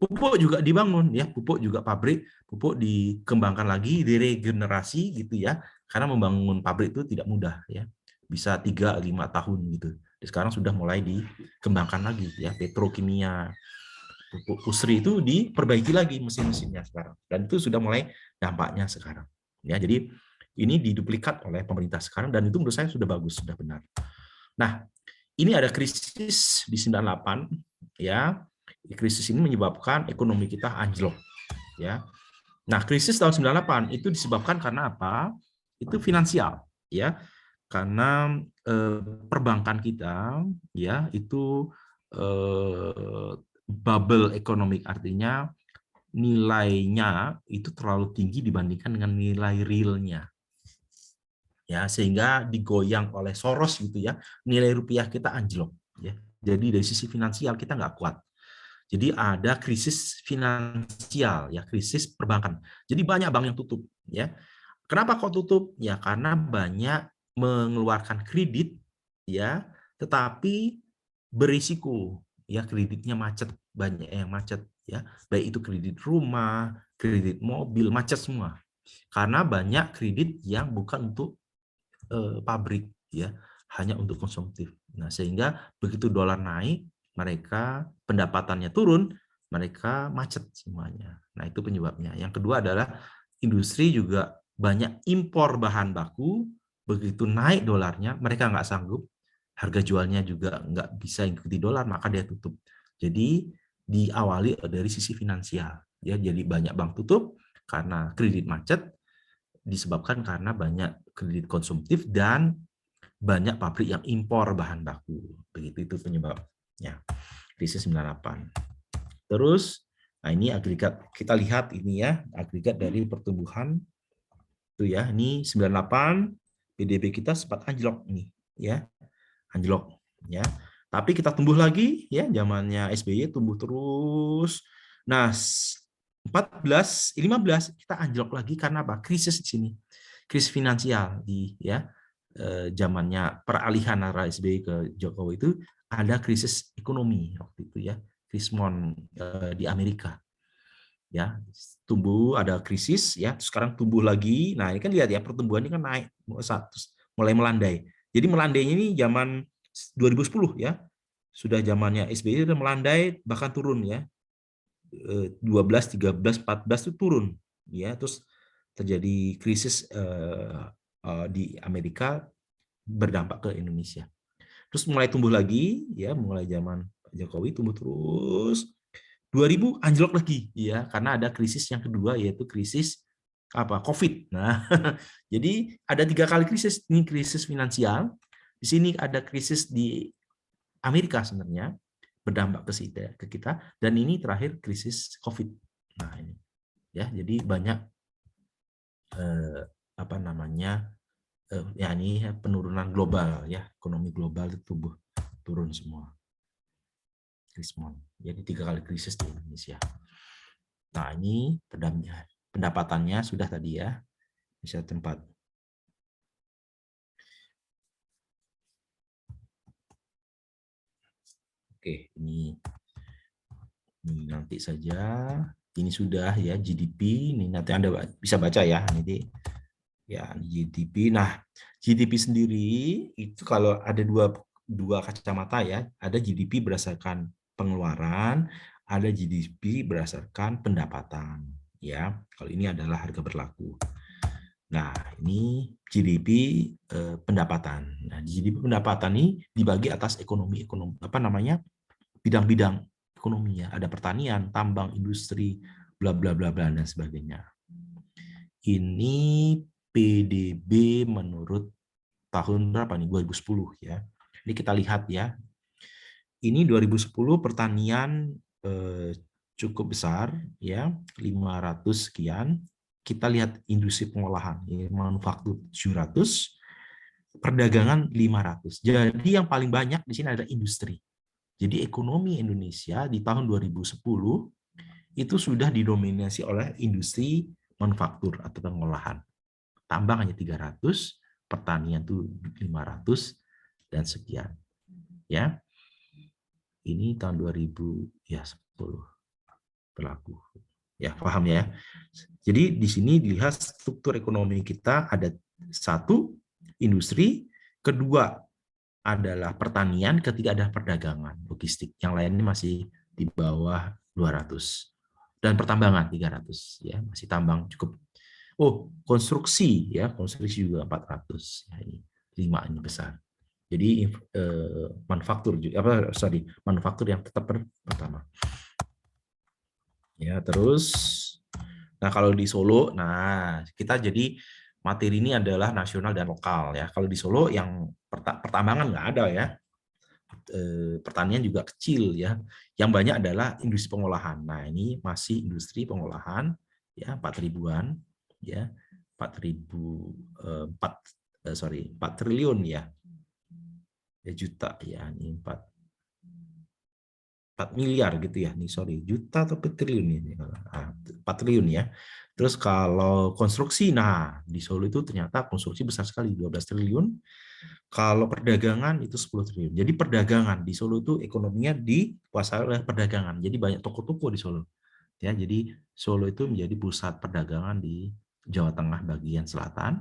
Pupuk juga dibangun ya, pupuk juga pabrik, pupuk dikembangkan lagi, diregenerasi gitu ya. Karena membangun pabrik itu tidak mudah ya. Bisa 3-5 tahun gitu. Sekarang sudah mulai dikembangkan lagi ya, petrokimia, pupuk pusri itu diperbaiki lagi mesin-mesinnya sekarang. Dan itu sudah mulai dampaknya sekarang. Ya, jadi ini diduplikat oleh pemerintah sekarang dan itu menurut saya sudah bagus, sudah benar. Nah, ini ada krisis di 98 ya. Krisis ini menyebabkan ekonomi kita anjlok ya. Nah, krisis tahun 98 itu disebabkan karena apa? Itu finansial ya. Karena perbankan kita ya itu bubble ekonomi, artinya nilainya itu terlalu tinggi dibandingkan dengan nilai realnya. Ya, sehingga digoyang oleh Soros gitu ya, nilai rupiah kita anjlok ya. Jadi dari sisi finansial kita nggak kuat. Jadi ada krisis finansial ya, krisis perbankan. Jadi banyak bank yang tutup ya. Kenapa kok tutup? Ya karena banyak mengeluarkan kredit ya, tetapi berisiko ya, kreditnya macet, banyak yang macet ya. Baik itu kredit rumah, kredit mobil, macet semua. Karena banyak kredit yang bukan untuk pabrik ya, hanya untuk konsumtif. Nah, sehingga begitu dolar naik, mereka pendapatannya turun, mereka macet semuanya. Nah, itu penyebabnya. Yang kedua adalah industri juga banyak impor bahan baku, begitu naik dolarnya, mereka nggak sanggup, harga jualnya juga nggak bisa ikuti dolar, maka dia tutup. Jadi diawali dari sisi finansial. Ya, jadi banyak bank tutup karena kredit macet, disebabkan karena banyak kredit konsumtif dan banyak pabrik yang impor bahan baku. Begitu itu penyebabnya. Krisis 98. Terus, nah ini agregat, kita lihat ini ya, agregat dari pertumbuhan itu ya. Ini 98 PDB kita sempat anjlok nih ya. Anjlok ya. Tapi kita tumbuh lagi ya, zamannya SBY tumbuh terus. Nah, 15 kita anjlok lagi karena apa? Krisis di sini. Krisis finansial di ya zamannya peralihan antara SBY ke Jokowi itu ada krisis ekonomi waktu itu ya, krismon di Amerika. Ya, tumbuh ada krisis ya, sekarang tumbuh lagi. Nah, ini kan lihat ya, pertumbuhan ini kan naik mulai melandai. Jadi melandainya ini zaman 2010 ya. Sudah zamannya SBY sudah melandai bahkan turun ya. 12, 13, 14 itu turun ya, terus terjadi krisis di Amerika berdampak ke Indonesia. Terus mulai tumbuh lagi ya, mulai zaman Pak Jokowi tumbuh terus. 2000 anjlok lagi ya, karena ada krisis yang kedua yaitu krisis apa? Covid. Nah, jadi ada 3 kali krisis. Ini krisis finansial. Di sini ada krisis di Amerika sebenarnya berdampak ke kita, dan ini terakhir krisis COVID. Nah ini ya, jadi banyak apa namanya ya ini penurunan global ya, ekonomi global itu turun semua. Krismon. Jadi 3 kali krisis di Indonesia. Nah ini pendapatannya sudah tadi ya, bisa tempat. Oke, ini nanti saja. Ini sudah ya GDP. Ini nanti Anda bisa baca ya. Ini ya GDP. Nah, GDP sendiri itu kalau ada dua kacamata ya. Ada GDP berdasarkan pengeluaran, ada GDP berdasarkan pendapatan. Ya, kalau ini adalah harga berlaku. Nah, ini GDP pendapatan. Nah, GDP pendapatan ini dibagi atas ekonomi apa namanya? Bidang-bidang ekonominya. Ada pertanian, tambang, industri, bla bla bla bla dan sebagainya. Ini PDB menurut tahun berapa nih? 2010 ya. Ini kita lihat ya. Ini 2010 pertanian cukup besar ya, 500 sekian. Kita lihat industri pengolahan, ya, manufaktur 700, perdagangan 500. Jadi yang paling banyak di sini adalah industri. Jadi ekonomi Indonesia di tahun 2010 itu sudah didominasi oleh industri manufaktur atau pengolahan. Tambang hanya 300, pertanian tuh 500 dan sekian. Ya. Ini tahun 2010 berlaku. Ya, paham ya. Jadi di sini dilihat struktur ekonomi kita ada 1 industri, kedua adalah pertanian, ketiga adalah perdagangan, logistik. Yang lainnya masih di bawah 200. Dan pertambangan 300 ya, masih tambang cukup. Oh, konstruksi ya, konstruksi juga 400. Ya, ini 5 ini besar. Jadi manufaktur juga manufaktur yang tetap pertama. Ya, terus nah kalau di Solo, nah kita jadi materi ini adalah nasional dan lokal ya. Kalau di Solo yang pertambangan nggak ada ya. Pertanian juga kecil ya. Yang banyak adalah industri pengolahan. Nah, ini masih industri pengolahan ya 4.000-an ya. 4 triliun ya. Ya juta ya, ini 4 miliar gitu ya. Nih sorry, juta atau triliun ini. 4 triliun ya. Terus kalau konstruksi, nah di Solo itu ternyata konstruksi besar sekali 12 triliun. Kalau perdagangan itu 10 triliun. Jadi perdagangan di Solo itu ekonominya dikuasai oleh perdagangan. Jadi banyak toko-toko di Solo. Ya, jadi Solo itu menjadi pusat perdagangan di Jawa Tengah bagian selatan.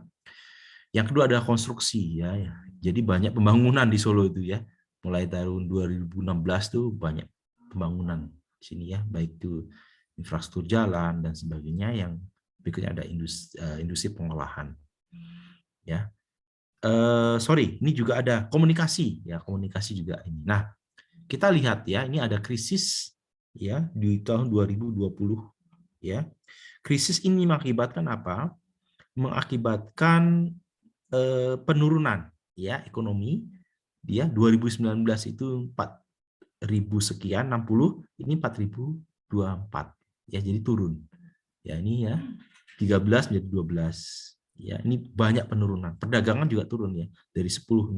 Yang kedua adalah konstruksi ya. Jadi banyak pembangunan di Solo itu ya. Mulai tahun 2016 tuh banyak pembangunan di sini ya, baik itu infrastruktur jalan dan sebagainya. Yang berikutnya ada industri pengolahan. Ya. Ini juga ada komunikasi ya, komunikasi juga ini. Nah, kita lihat ya, ini ada krisis ya di tahun 2020 ya. Krisis ini mengakibatkan apa? Mengakibatkan penurunan ya ekonomi. Dia 2019 itu 4.000 sekian 60, ini 4.024 ya, jadi turun. Ya ini ya 13 menjadi 12. Ya, ini banyak penurunan. Perdagangan juga turun ya, dari 10,6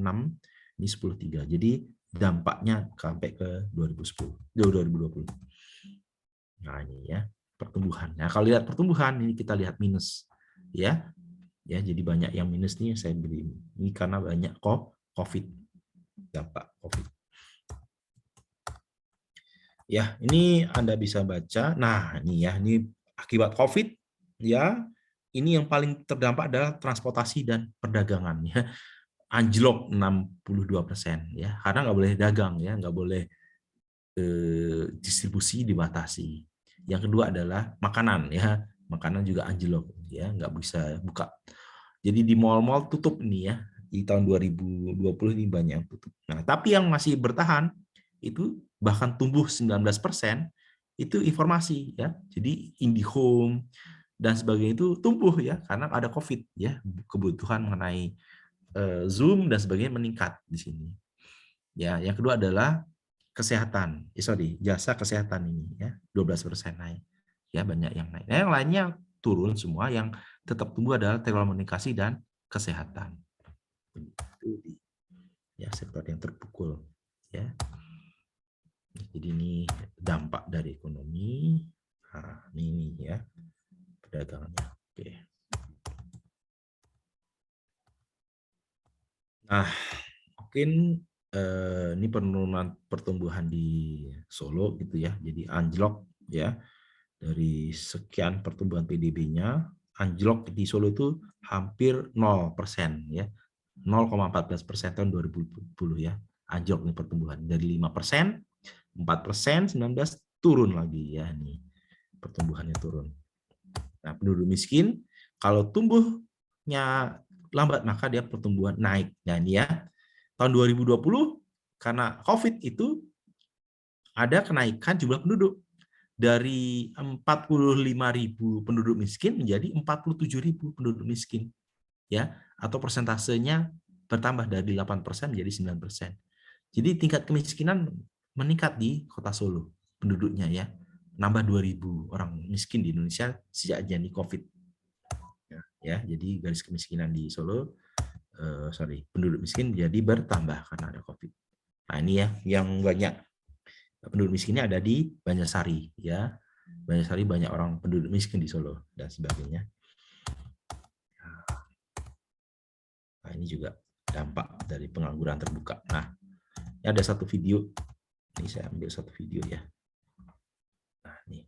ini 10,3. Jadi dampaknya sampai ke 2020. Nah, ini ya pertumbuhan. Nah, kalau lihat pertumbuhan ini kita lihat minus ya. Ya, jadi banyak yang minus nih saya beli. Ini karena banyak COVID. Dampak COVID. Ya, ini Anda bisa baca. Nah, ini ya, ini akibat COVID ya. Ini yang paling terdampak adalah transportasi dan perdagangan ya. Anjlok 62% ya. Karena nggak boleh dagang ya, nggak boleh distribusi dibatasi. Yang kedua adalah makanan ya. Makanan juga anjlok ya, nggak bisa buka. Jadi di mal-mal tutup ini ya. Di tahun 2020 ini banyak yang tutup. Nah, tapi yang masih bertahan itu bahkan tumbuh 19% itu informasi ya. Jadi IndiHome dan sebagainya itu tumbuh ya karena ada COVID ya, kebutuhan mengenai Zoom dan sebagainya meningkat di sini. Ya, yang kedua adalah kesehatan. Jasa kesehatan ini ya 12% naik. Ya, banyak yang naik. Nah, yang lainnya turun semua, yang tetap tumbuh adalah telekomunikasi dan kesehatan. Itu ya sektor yang terpukul ya. Jadi ini dampak dari ekonomi. Nah, ini ya. Perdagangannya. Oke. Nah, mungkin ini penurunan pertumbuhan di Solo gitu ya. Jadi anjlok ya. Dari sekian pertumbuhan PDB-nya, anjlok di Solo itu hampir 0% ya. 0,14% tahun 2020 ya. Anjlok nih pertumbuhan dari 5%, 4%, 19 turun lagi ya nih. Pertumbuhannya turun. Nah, penduduk miskin kalau tumbuhnya lambat maka dia pertumbuhan naik. Nah, ini ya. Tahun 2020 karena COVID itu ada kenaikan jumlah penduduk dari 45.000 penduduk miskin menjadi 47.000 penduduk miskin. Ya, atau persentasenya bertambah dari 8% menjadi 9%. Jadi tingkat kemiskinan meningkat di Kota Solo penduduknya ya. Nambah 2.000 orang miskin di Indonesia sejak adanya COVID. Ya, jadi garis kemiskinan di Solo, penduduk miskin jadi bertambah karena ada COVID. Nah, ini ya yang banyak penduduk miskinnya ada di Banjarsari ya. Banjarsari banyak orang penduduk miskin di Solo dan sebagainya. Nah, Nah, ini juga dampak dari pengangguran terbuka. Nah, ini ada satu video. Ini saya ambil satu video ya. Nah, ini.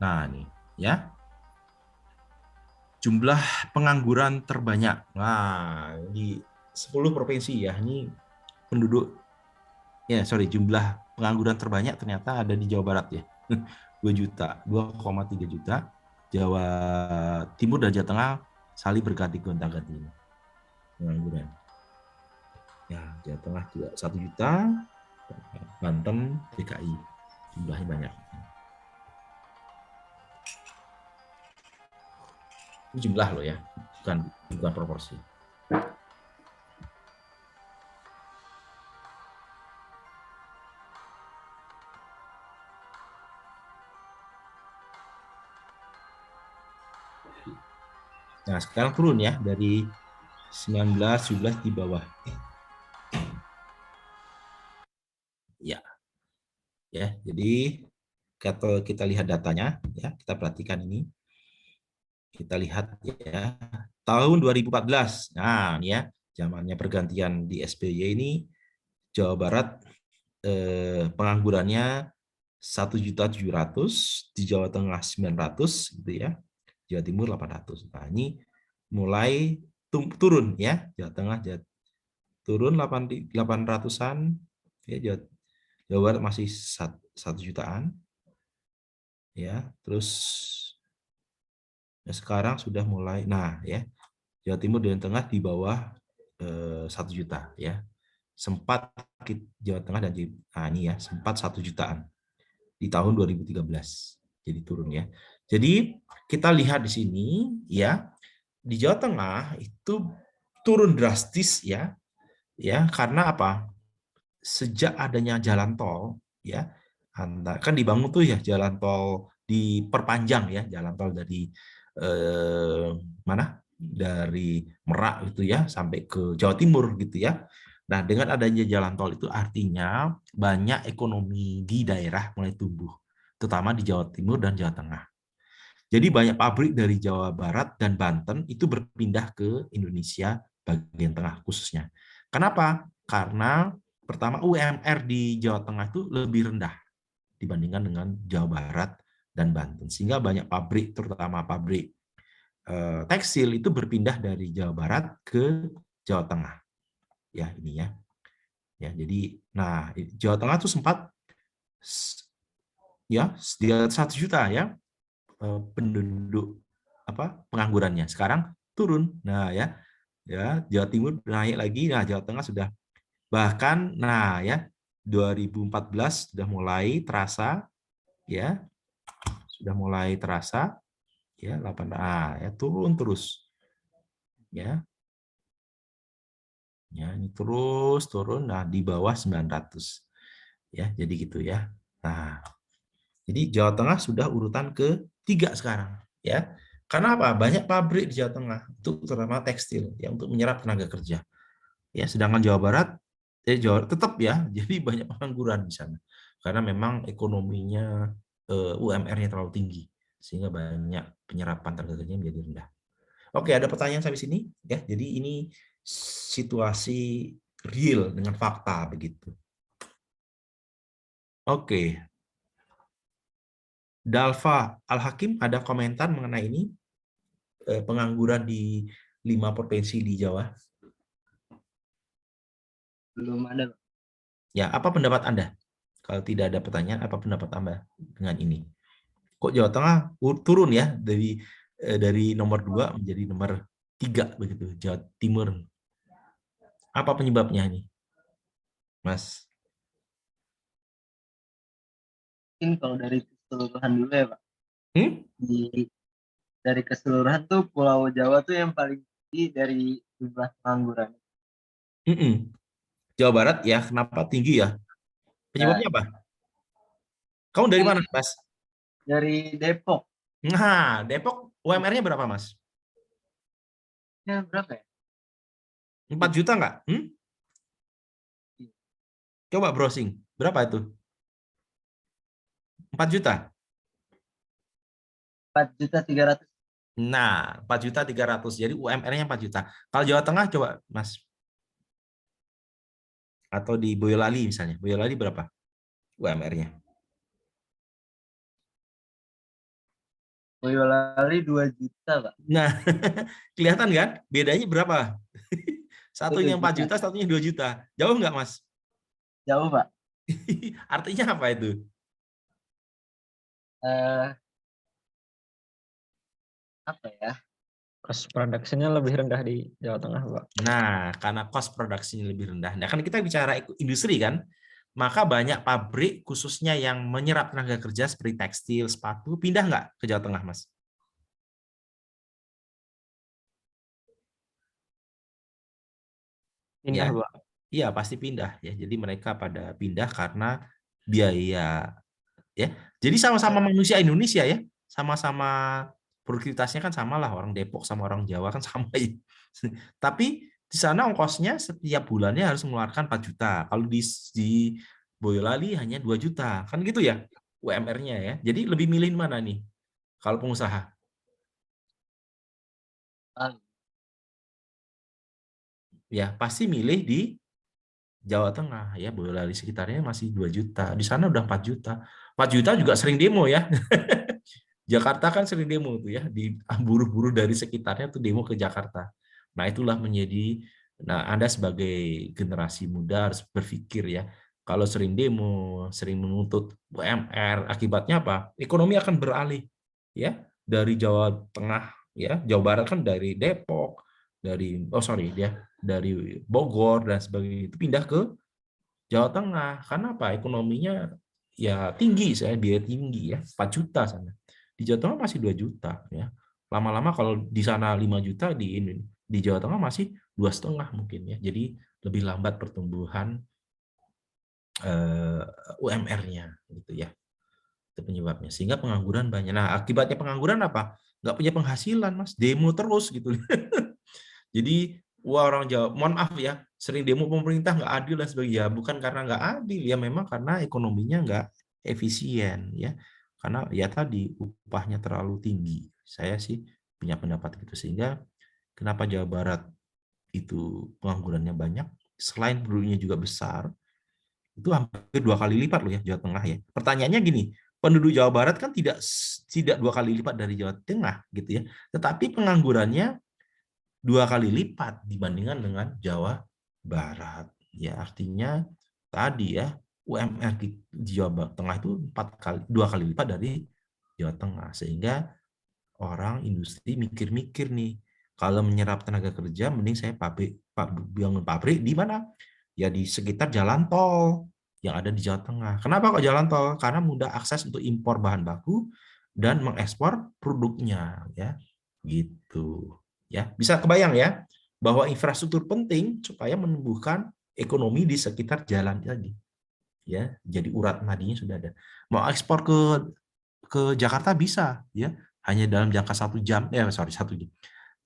Nah, ini ya. Jumlah pengangguran terbanyak. Nah, di 10 provinsi ya. Ini penduduk jumlah pengangguran terbanyak ternyata ada di Jawa Barat ya. 2,3 juta. Jawa Timur dan Jawa Tengah saling berganti gonta-ganti pengangguran. Ya, Jawa Tengah juga 1 juta. Banten, DKI jumlahnya banyak. Jumlah loh ya, bukan proporsi. Nah, sekarang turun ya dari 19, 17 di bawah. Ya. Ya, jadi kalau kita lihat datanya ya, kita perhatikan ini. Kita lihat ya, tahun 2014. Nah, ini ya, zamannya pergantian di SBY ini Jawa Barat penganggurannya 1.700.000, di Jawa Tengah 900 gitu ya. Jawa Timur 800. Nah, ini mulai turun ya, Jawa Tengah turun 800-an ya, Jawa Barat masih 1 jutaan. Ya, terus sekarang sudah mulai, nah ya, Jawa Timur dan Tengah di bawah 1 juta ya. Sempat Jawa Tengah dan ini ya, sempat 1 jutaan di tahun 2013. Jadi turun ya. Jadi kita lihat di sini ya, di Jawa Tengah itu turun drastis ya. Ya, karena apa? Sejak adanya jalan tol ya, kan dibangun tuh ya jalan tol, diperpanjang ya jalan tol dari dari Merak gitu ya sampai ke Jawa Timur gitu ya. Nah, dengan adanya jalan tol itu artinya banyak ekonomi di daerah mulai tumbuh, terutama di Jawa Timur dan Jawa Tengah. Jadi banyak pabrik dari Jawa Barat dan Banten itu berpindah ke Indonesia bagian tengah khususnya. Kenapa? Karena pertama UMR di Jawa Tengah itu lebih rendah dibandingkan dengan Jawa Barat dan Banten, sehingga banyak pabrik, terutama pabrik tekstil itu berpindah dari Jawa Barat ke Jawa Tengah. Ya, ini ya. Ya, jadi nah Jawa Tengah itu sempat ya di 1 juta ya penduduk penganggurannya. Sekarang turun. Nah, ya. Ya, Jawa Timur naik lagi. Nah, Jawa Tengah sudah bahkan nah ya 2014 sudah mulai terasa ya. Sudah mulai terasa ya 8 ya turun terus. Ya. Ya, ini terus turun nah di bawah 900. Ya, jadi gitu ya. Nah, jadi Jawa Tengah sudah urutan ke-3 sekarang, ya. Karena apa? Banyak pabrik di Jawa Tengah, untuk terutama tekstil, ya, untuk menyerap tenaga kerja. Ya, sedangkan Jawa Barat, tetap ya, jadi banyak pengangguran di sana. Karena memang ekonominya UMR-nya terlalu tinggi, sehingga banyak penyerapan tenaga kerja menjadi rendah. Oke, ada pertanyaan sampai sini, ya. Jadi ini situasi real dengan fakta begitu. Oke. Dalva Al-Hakim ada komentar mengenai ini, pengangguran di 5 provinsi di Jawa? Belum ada. Ya, apa pendapat Anda? Kalau tidak ada pertanyaan, apa pendapat Anda dengan ini? Kok Jawa Tengah turun ya dari nomor 2 menjadi nomor 3 begitu, Jawa Timur. Apa penyebabnya ini, Mas? Mungkin kalau dari keseluruhan dulu ya, Pak. Hmm? Dari keseluruhan tuh Pulau Jawa tuh yang paling tinggi dari jumlah pengangguran. Jawa Barat ya, kenapa tinggi ya? Penyebabnya apa? Kamu dari mana, Mas? Dari Depok. Nah, Depok UMR-nya berapa, Mas? Ya, berapa ya? 4 juta nggak? Coba browsing. Berapa itu? 4 juta? 4.300.000. Nah, 4.300.000. Jadi UMR-nya 4 juta. Kalau Jawa Tengah coba, Mas. Atau di Boyolali misalnya. Boyolali berapa UMR-nya? Boyolali 2 juta, Pak. Nah, kelihatan kan? Bedanya berapa? Satunya 4 2 juta, satunya 2 juta. Jauh nggak, Mas? Jauh, Pak. Artinya apa itu? Apa ya? Cost production-nya lebih rendah di Jawa Tengah, Pak. Nah, karena cost produksinya lebih rendah. Nah, kan kita bicara industri kan, maka banyak pabrik khususnya yang menyerap tenaga kerja seperti tekstil, sepatu, pindah nggak ke Jawa Tengah, Mas? Pindah, Ya, Pak. iya pasti pindah ya. Jadi mereka pada pindah karena biaya ya. Jadi sama-sama manusia Indonesia ya, sama-sama produktivitasnya kan sama lah, orang Depok sama orang Jawa kan sama ya. Tapi di sana ongkosnya setiap bulannya harus mengeluarkan 4 juta. Kalau di Boyolali hanya 2 juta. Kan gitu ya UMR-nya ya. Jadi lebih milih mana nih kalau pengusaha? Ya, pasti milih di Jawa Tengah ya, Boyolali sekitarnya masih 2 juta. Di sana udah 4 juta. 4 juta juga sering demo ya. Jakarta kan sering demo tuh ya, di buruh-buruh dari sekitarnya tuh demo ke Jakarta. Nah, itulah menjadi Anda sebagai generasi muda harus berpikir ya. Kalau sering demo, sering menuntut UMR, akibatnya apa? Ekonomi akan beralih ya dari Jawa Tengah ya, Jawa Barat kan dari Depok, dari dari Bogor dan sebagainya itu pindah ke Jawa Tengah. Karena apa? Ekonominya ya tinggi, saya biaya tinggi ya, 4 juta sana. Di Jawa Tengah masih 2 juta ya. Lama-lama kalau di sana 5 juta di Jawa Tengah masih 2,5 mungkin ya. Jadi lebih lambat pertumbuhan UMR-nya gitu ya. Itu penyebabnya. Sehingga pengangguran banyak. Nah, akibatnya pengangguran apa? Nggak punya penghasilan, Mas. Demo terus gitu. Jadi orang Jawa, mohon maaf ya, sering demo pemerintah nggak adil dan sebagainya. Bukan karena nggak adil, ya memang karena ekonominya nggak efisien ya. Karena ya tadi upahnya terlalu tinggi. Saya sih punya pendapat gitu. Sehingga kenapa Jawa Barat itu penganggurannya banyak, selain penduduknya juga besar, itu hampir 2 kali lipat loh ya Jawa Tengah ya. Pertanyaannya gini, penduduk Jawa Barat kan tidak 2 kali lipat dari Jawa Tengah gitu ya. Tetapi penganggurannya 2 kali lipat dibandingkan dengan Jawa Barat. Ya, artinya tadi ya, UMR di Jawa Tengah itu 2 kali lipat dari Jawa Tengah. Sehingga orang industri mikir-mikir nih, kalau menyerap tenaga kerja, mending saya bangun pabrik di mana? Ya di sekitar jalan tol yang ada di Jawa Tengah. Kenapa kok jalan tol? Karena mudah akses untuk impor bahan baku dan mengekspor produknya ya. Gitu. Ya, bisa kebayang ya bahwa infrastruktur penting supaya menumbuhkan ekonomi di sekitar jalan tadi. Ya, jadi urat nadinya sudah ada. Mau ekspor ke Jakarta bisa ya, hanya dalam jangka 1 jam, 1 jam.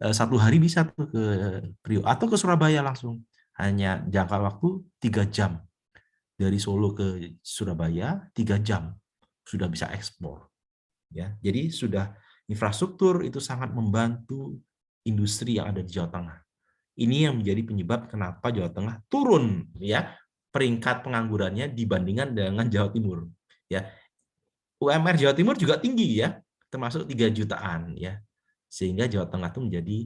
1 hari bisa tuh ke Priok atau ke Surabaya langsung. Hanya jangka waktu 3 jam. Dari Solo ke Surabaya 3 jam sudah bisa ekspor. Ya, jadi sudah infrastruktur itu sangat membantu industri yang ada di Jawa Tengah. Ini yang menjadi penyebab kenapa Jawa Tengah turun ya peringkat penganggurannya dibandingkan dengan Jawa Timur. Ya, UMR Jawa Timur juga tinggi ya, termasuk 3 jutaan ya. Sehingga Jawa Tengah itu menjadi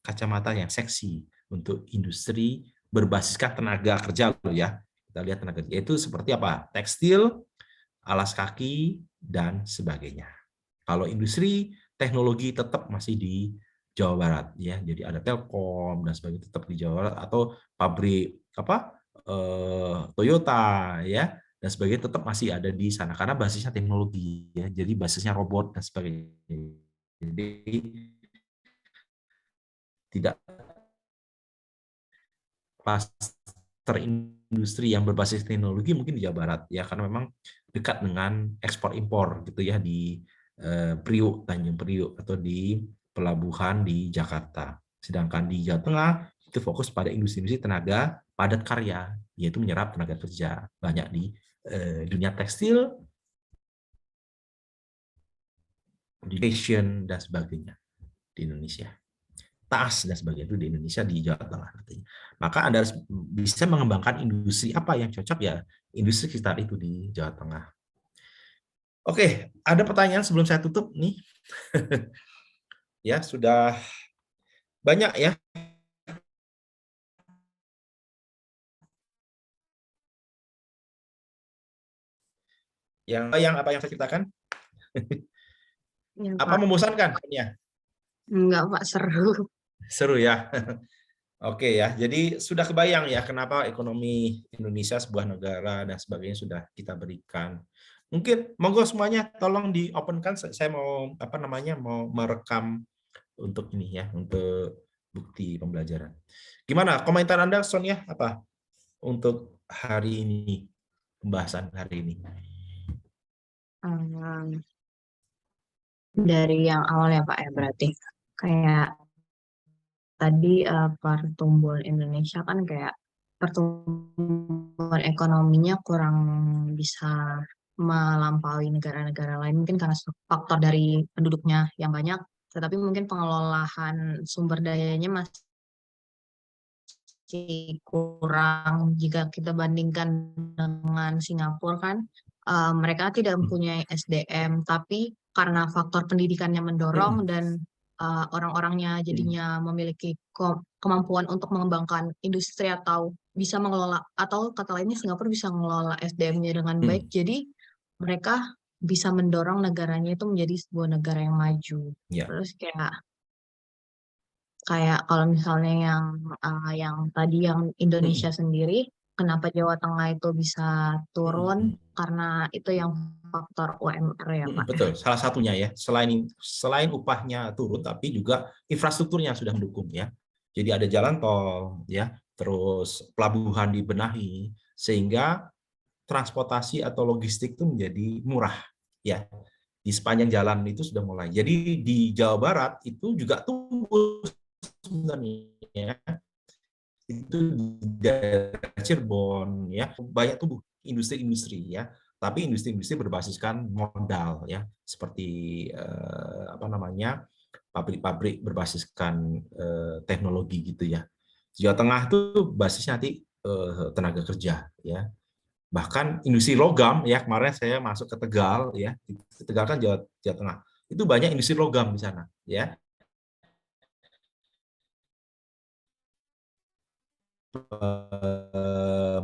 kacamata yang seksi untuk industri berbasiskan tenaga kerja loh ya. Kita lihat tenaga kerja itu seperti apa? Tekstil, alas kaki dan sebagainya. Kalau industri teknologi tetap masih di Jawa Barat ya. Jadi ada Telkom dan sebagainya tetap di Jawa Barat atau pabrik Toyota ya dan sebagainya tetap masih ada di sana karena basisnya teknologi ya. Jadi basisnya robot dan sebagainya. Jadi tidak kluster industri yang berbasis teknologi mungkin di Jawa Barat ya karena memang dekat dengan ekspor impor gitu ya di Priok, Tanjung Priok atau di pelabuhan di Jakarta. Sedangkan di Jawa Tengah itu fokus pada industri-industri tenaga padat karya, yaitu menyerap tenaga kerja banyak di dunia tekstil, di fashion dan sebagainya di Indonesia. Tas dan sebagainya itu di Indonesia, di Jawa Tengah artinya. Maka Anda harus bisa mengembangkan industri apa yang cocok, ya industri sekitar itu di Jawa Tengah. Oke, ada pertanyaan sebelum saya tutup nih. Ya, sudah banyak ya. Yang apa yang saya ceritakan? Ya, Apa Pak. membosankan? Ya. Enggak, Pak, seru. Seru ya. Oke ya, jadi sudah kebayang ya kenapa ekonomi Indonesia sebuah negara dan sebagainya sudah kita berikan. Mungkin monggo semuanya tolong di openkan, saya mau mau merekam untuk ini ya, untuk bukti pembelajaran. Gimana komentar Anda, Sonia, apa untuk hari ini, pembahasan hari ini? Dari yang awal ya Pak ya, berarti kayak tadi pertumbuhan Indonesia kan kayak pertumbuhan ekonominya kurang bisa melampaui negara-negara lain, mungkin karena faktor dari penduduknya yang banyak, tetapi mungkin pengelolaan sumber dayanya masih kurang jika kita bandingkan dengan Singapura kan. Mereka tidak mempunyai SDM, tapi karena faktor pendidikannya mendorong dan orang-orangnya jadinya memiliki kemampuan untuk mengembangkan industri atau bisa mengelola, atau kata lainnya Singapura bisa mengelola SDM-nya dengan baik, jadi mereka bisa mendorong negaranya itu menjadi sebuah negara yang maju. Terus kayak kalau misalnya yang tadi yang Indonesia sendiri, kenapa Jawa Tengah itu bisa turun, karena itu yang faktor UMR ya Pak. Betul, salah satunya ya, selain upahnya turun, tapi juga infrastrukturnya sudah mendukung ya. Jadi ada jalan tol ya, terus pelabuhan dibenahi, sehingga transportasi atau logistik itu menjadi murah ya. Di sepanjang jalan itu sudah mulai. Jadi di Jawa Barat itu juga tumbuh sebenarnya, itu di daerah Cirebon ya, banyak tumbuh industri-industri ya, tapi industri-industri berbasiskan modal ya, seperti pabrik-pabrik berbasiskan teknologi gitu ya. Jawa Tengah tuh basisnya nanti tenaga kerja ya. Bahkan industri logam ya, kemarin saya masuk ke Tegal ya, di Tegal kan Jawa Tengah, itu banyak industri logam di sana ya.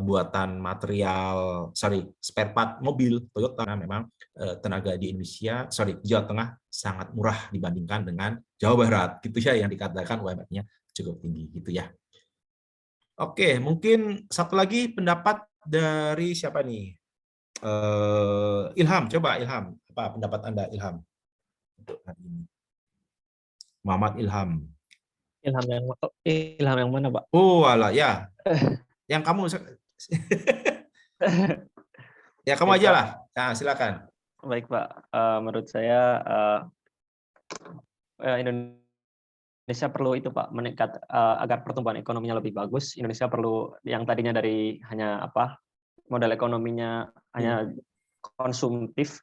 Buatan spare part mobil Toyota, memang tenaga di Jawa Tengah sangat murah dibandingkan dengan Jawa Barat gitu ya, yang dikatakan UMR-nya cukup tinggi gitu ya. Oke, mungkin satu lagi pendapat dari siapa nih? Ilham, coba Ilham, apa pendapat Anda Ilham untuk hari ini? Muhammad Ilham. Ilham yang mana, Pak? Oh, alah ya. Yang kamu ya kamu aja lah. Nah, silakan. Baik, Pak. Menurut saya Indonesia perlu itu, Pak, meningkat agar pertumbuhan ekonominya lebih bagus. Indonesia perlu yang tadinya dari hanya modal ekonominya hanya konsumtif,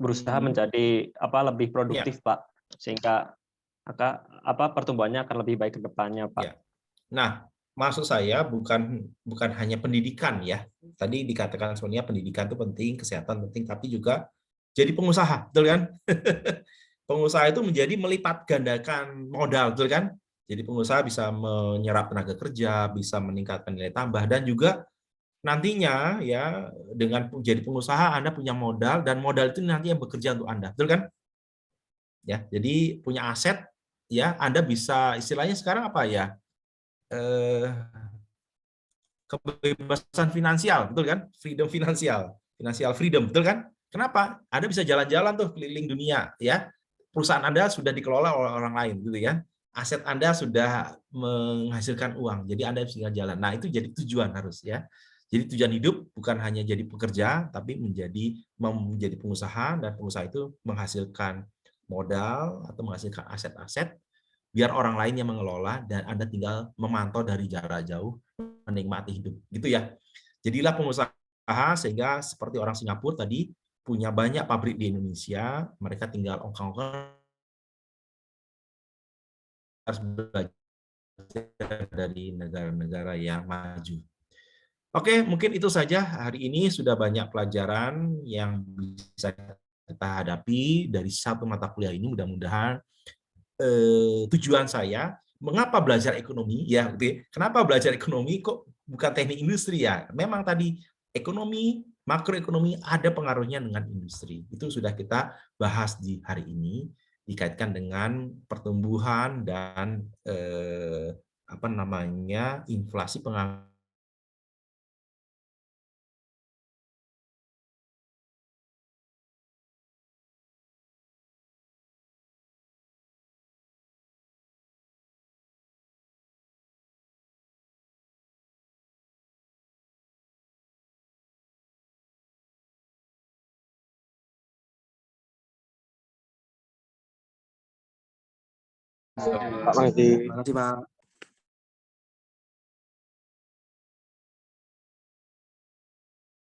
berusaha menjadi lebih produktif, Pak, sehingga pertumbuhannya akan lebih baik ke depannya, Pak. Ya. Nah, maksud saya bukan hanya pendidikan ya. Tadi dikatakan Sonia pendidikan itu penting, kesehatan penting, tapi juga jadi pengusaha, betul kan? Pengusaha itu menjadi melipat gandakan modal, betul kan? Jadi pengusaha bisa menyerap tenaga kerja, bisa meningkatkan nilai tambah, dan juga nantinya ya dengan jadi pengusaha Anda punya modal, dan modal itu nantinya bekerja untuk Anda, betul kan? Ya, jadi punya aset ya, Anda bisa istilahnya sekarang apa ya? Kebebasan finansial, betul kan? Freedom finansial, financial freedom, betul kan? Kenapa? Anda bisa jalan-jalan tuh keliling dunia, ya. Perusahaan Anda sudah dikelola oleh orang lain, gitu ya. Aset Anda sudah menghasilkan uang, jadi Anda bisa jalan. Nah, itu jadi tujuan harus ya. Jadi tujuan hidup bukan hanya jadi pekerja, tapi menjadi pengusaha, dan pengusaha itu menghasilkan modal atau menghasilkan aset-aset, biar orang lain yang mengelola dan Anda tinggal memantau dari jarak jauh, menikmati hidup, gitu ya. Jadilah pengusaha sehingga seperti orang Singapura tadi punya banyak pabrik di Indonesia, mereka tinggal ongkang-ongkang harus belajar dari negara-negara yang maju. Oke, mungkin itu saja hari ini. Sudah banyak pelajaran yang bisa kita hadapi dari satu mata kuliah ini. Mudah-mudahan tujuan saya mengapa belajar ekonomi ya, kenapa belajar ekonomi kok bukan teknik industri ya? Memang tadi ekonomi, makroekonomi ada pengaruhnya dengan industri. Itu sudah kita bahas di hari ini dikaitkan dengan pertumbuhan dan inflasi pengangguran. Pak Mangki. Terima kasih Pak.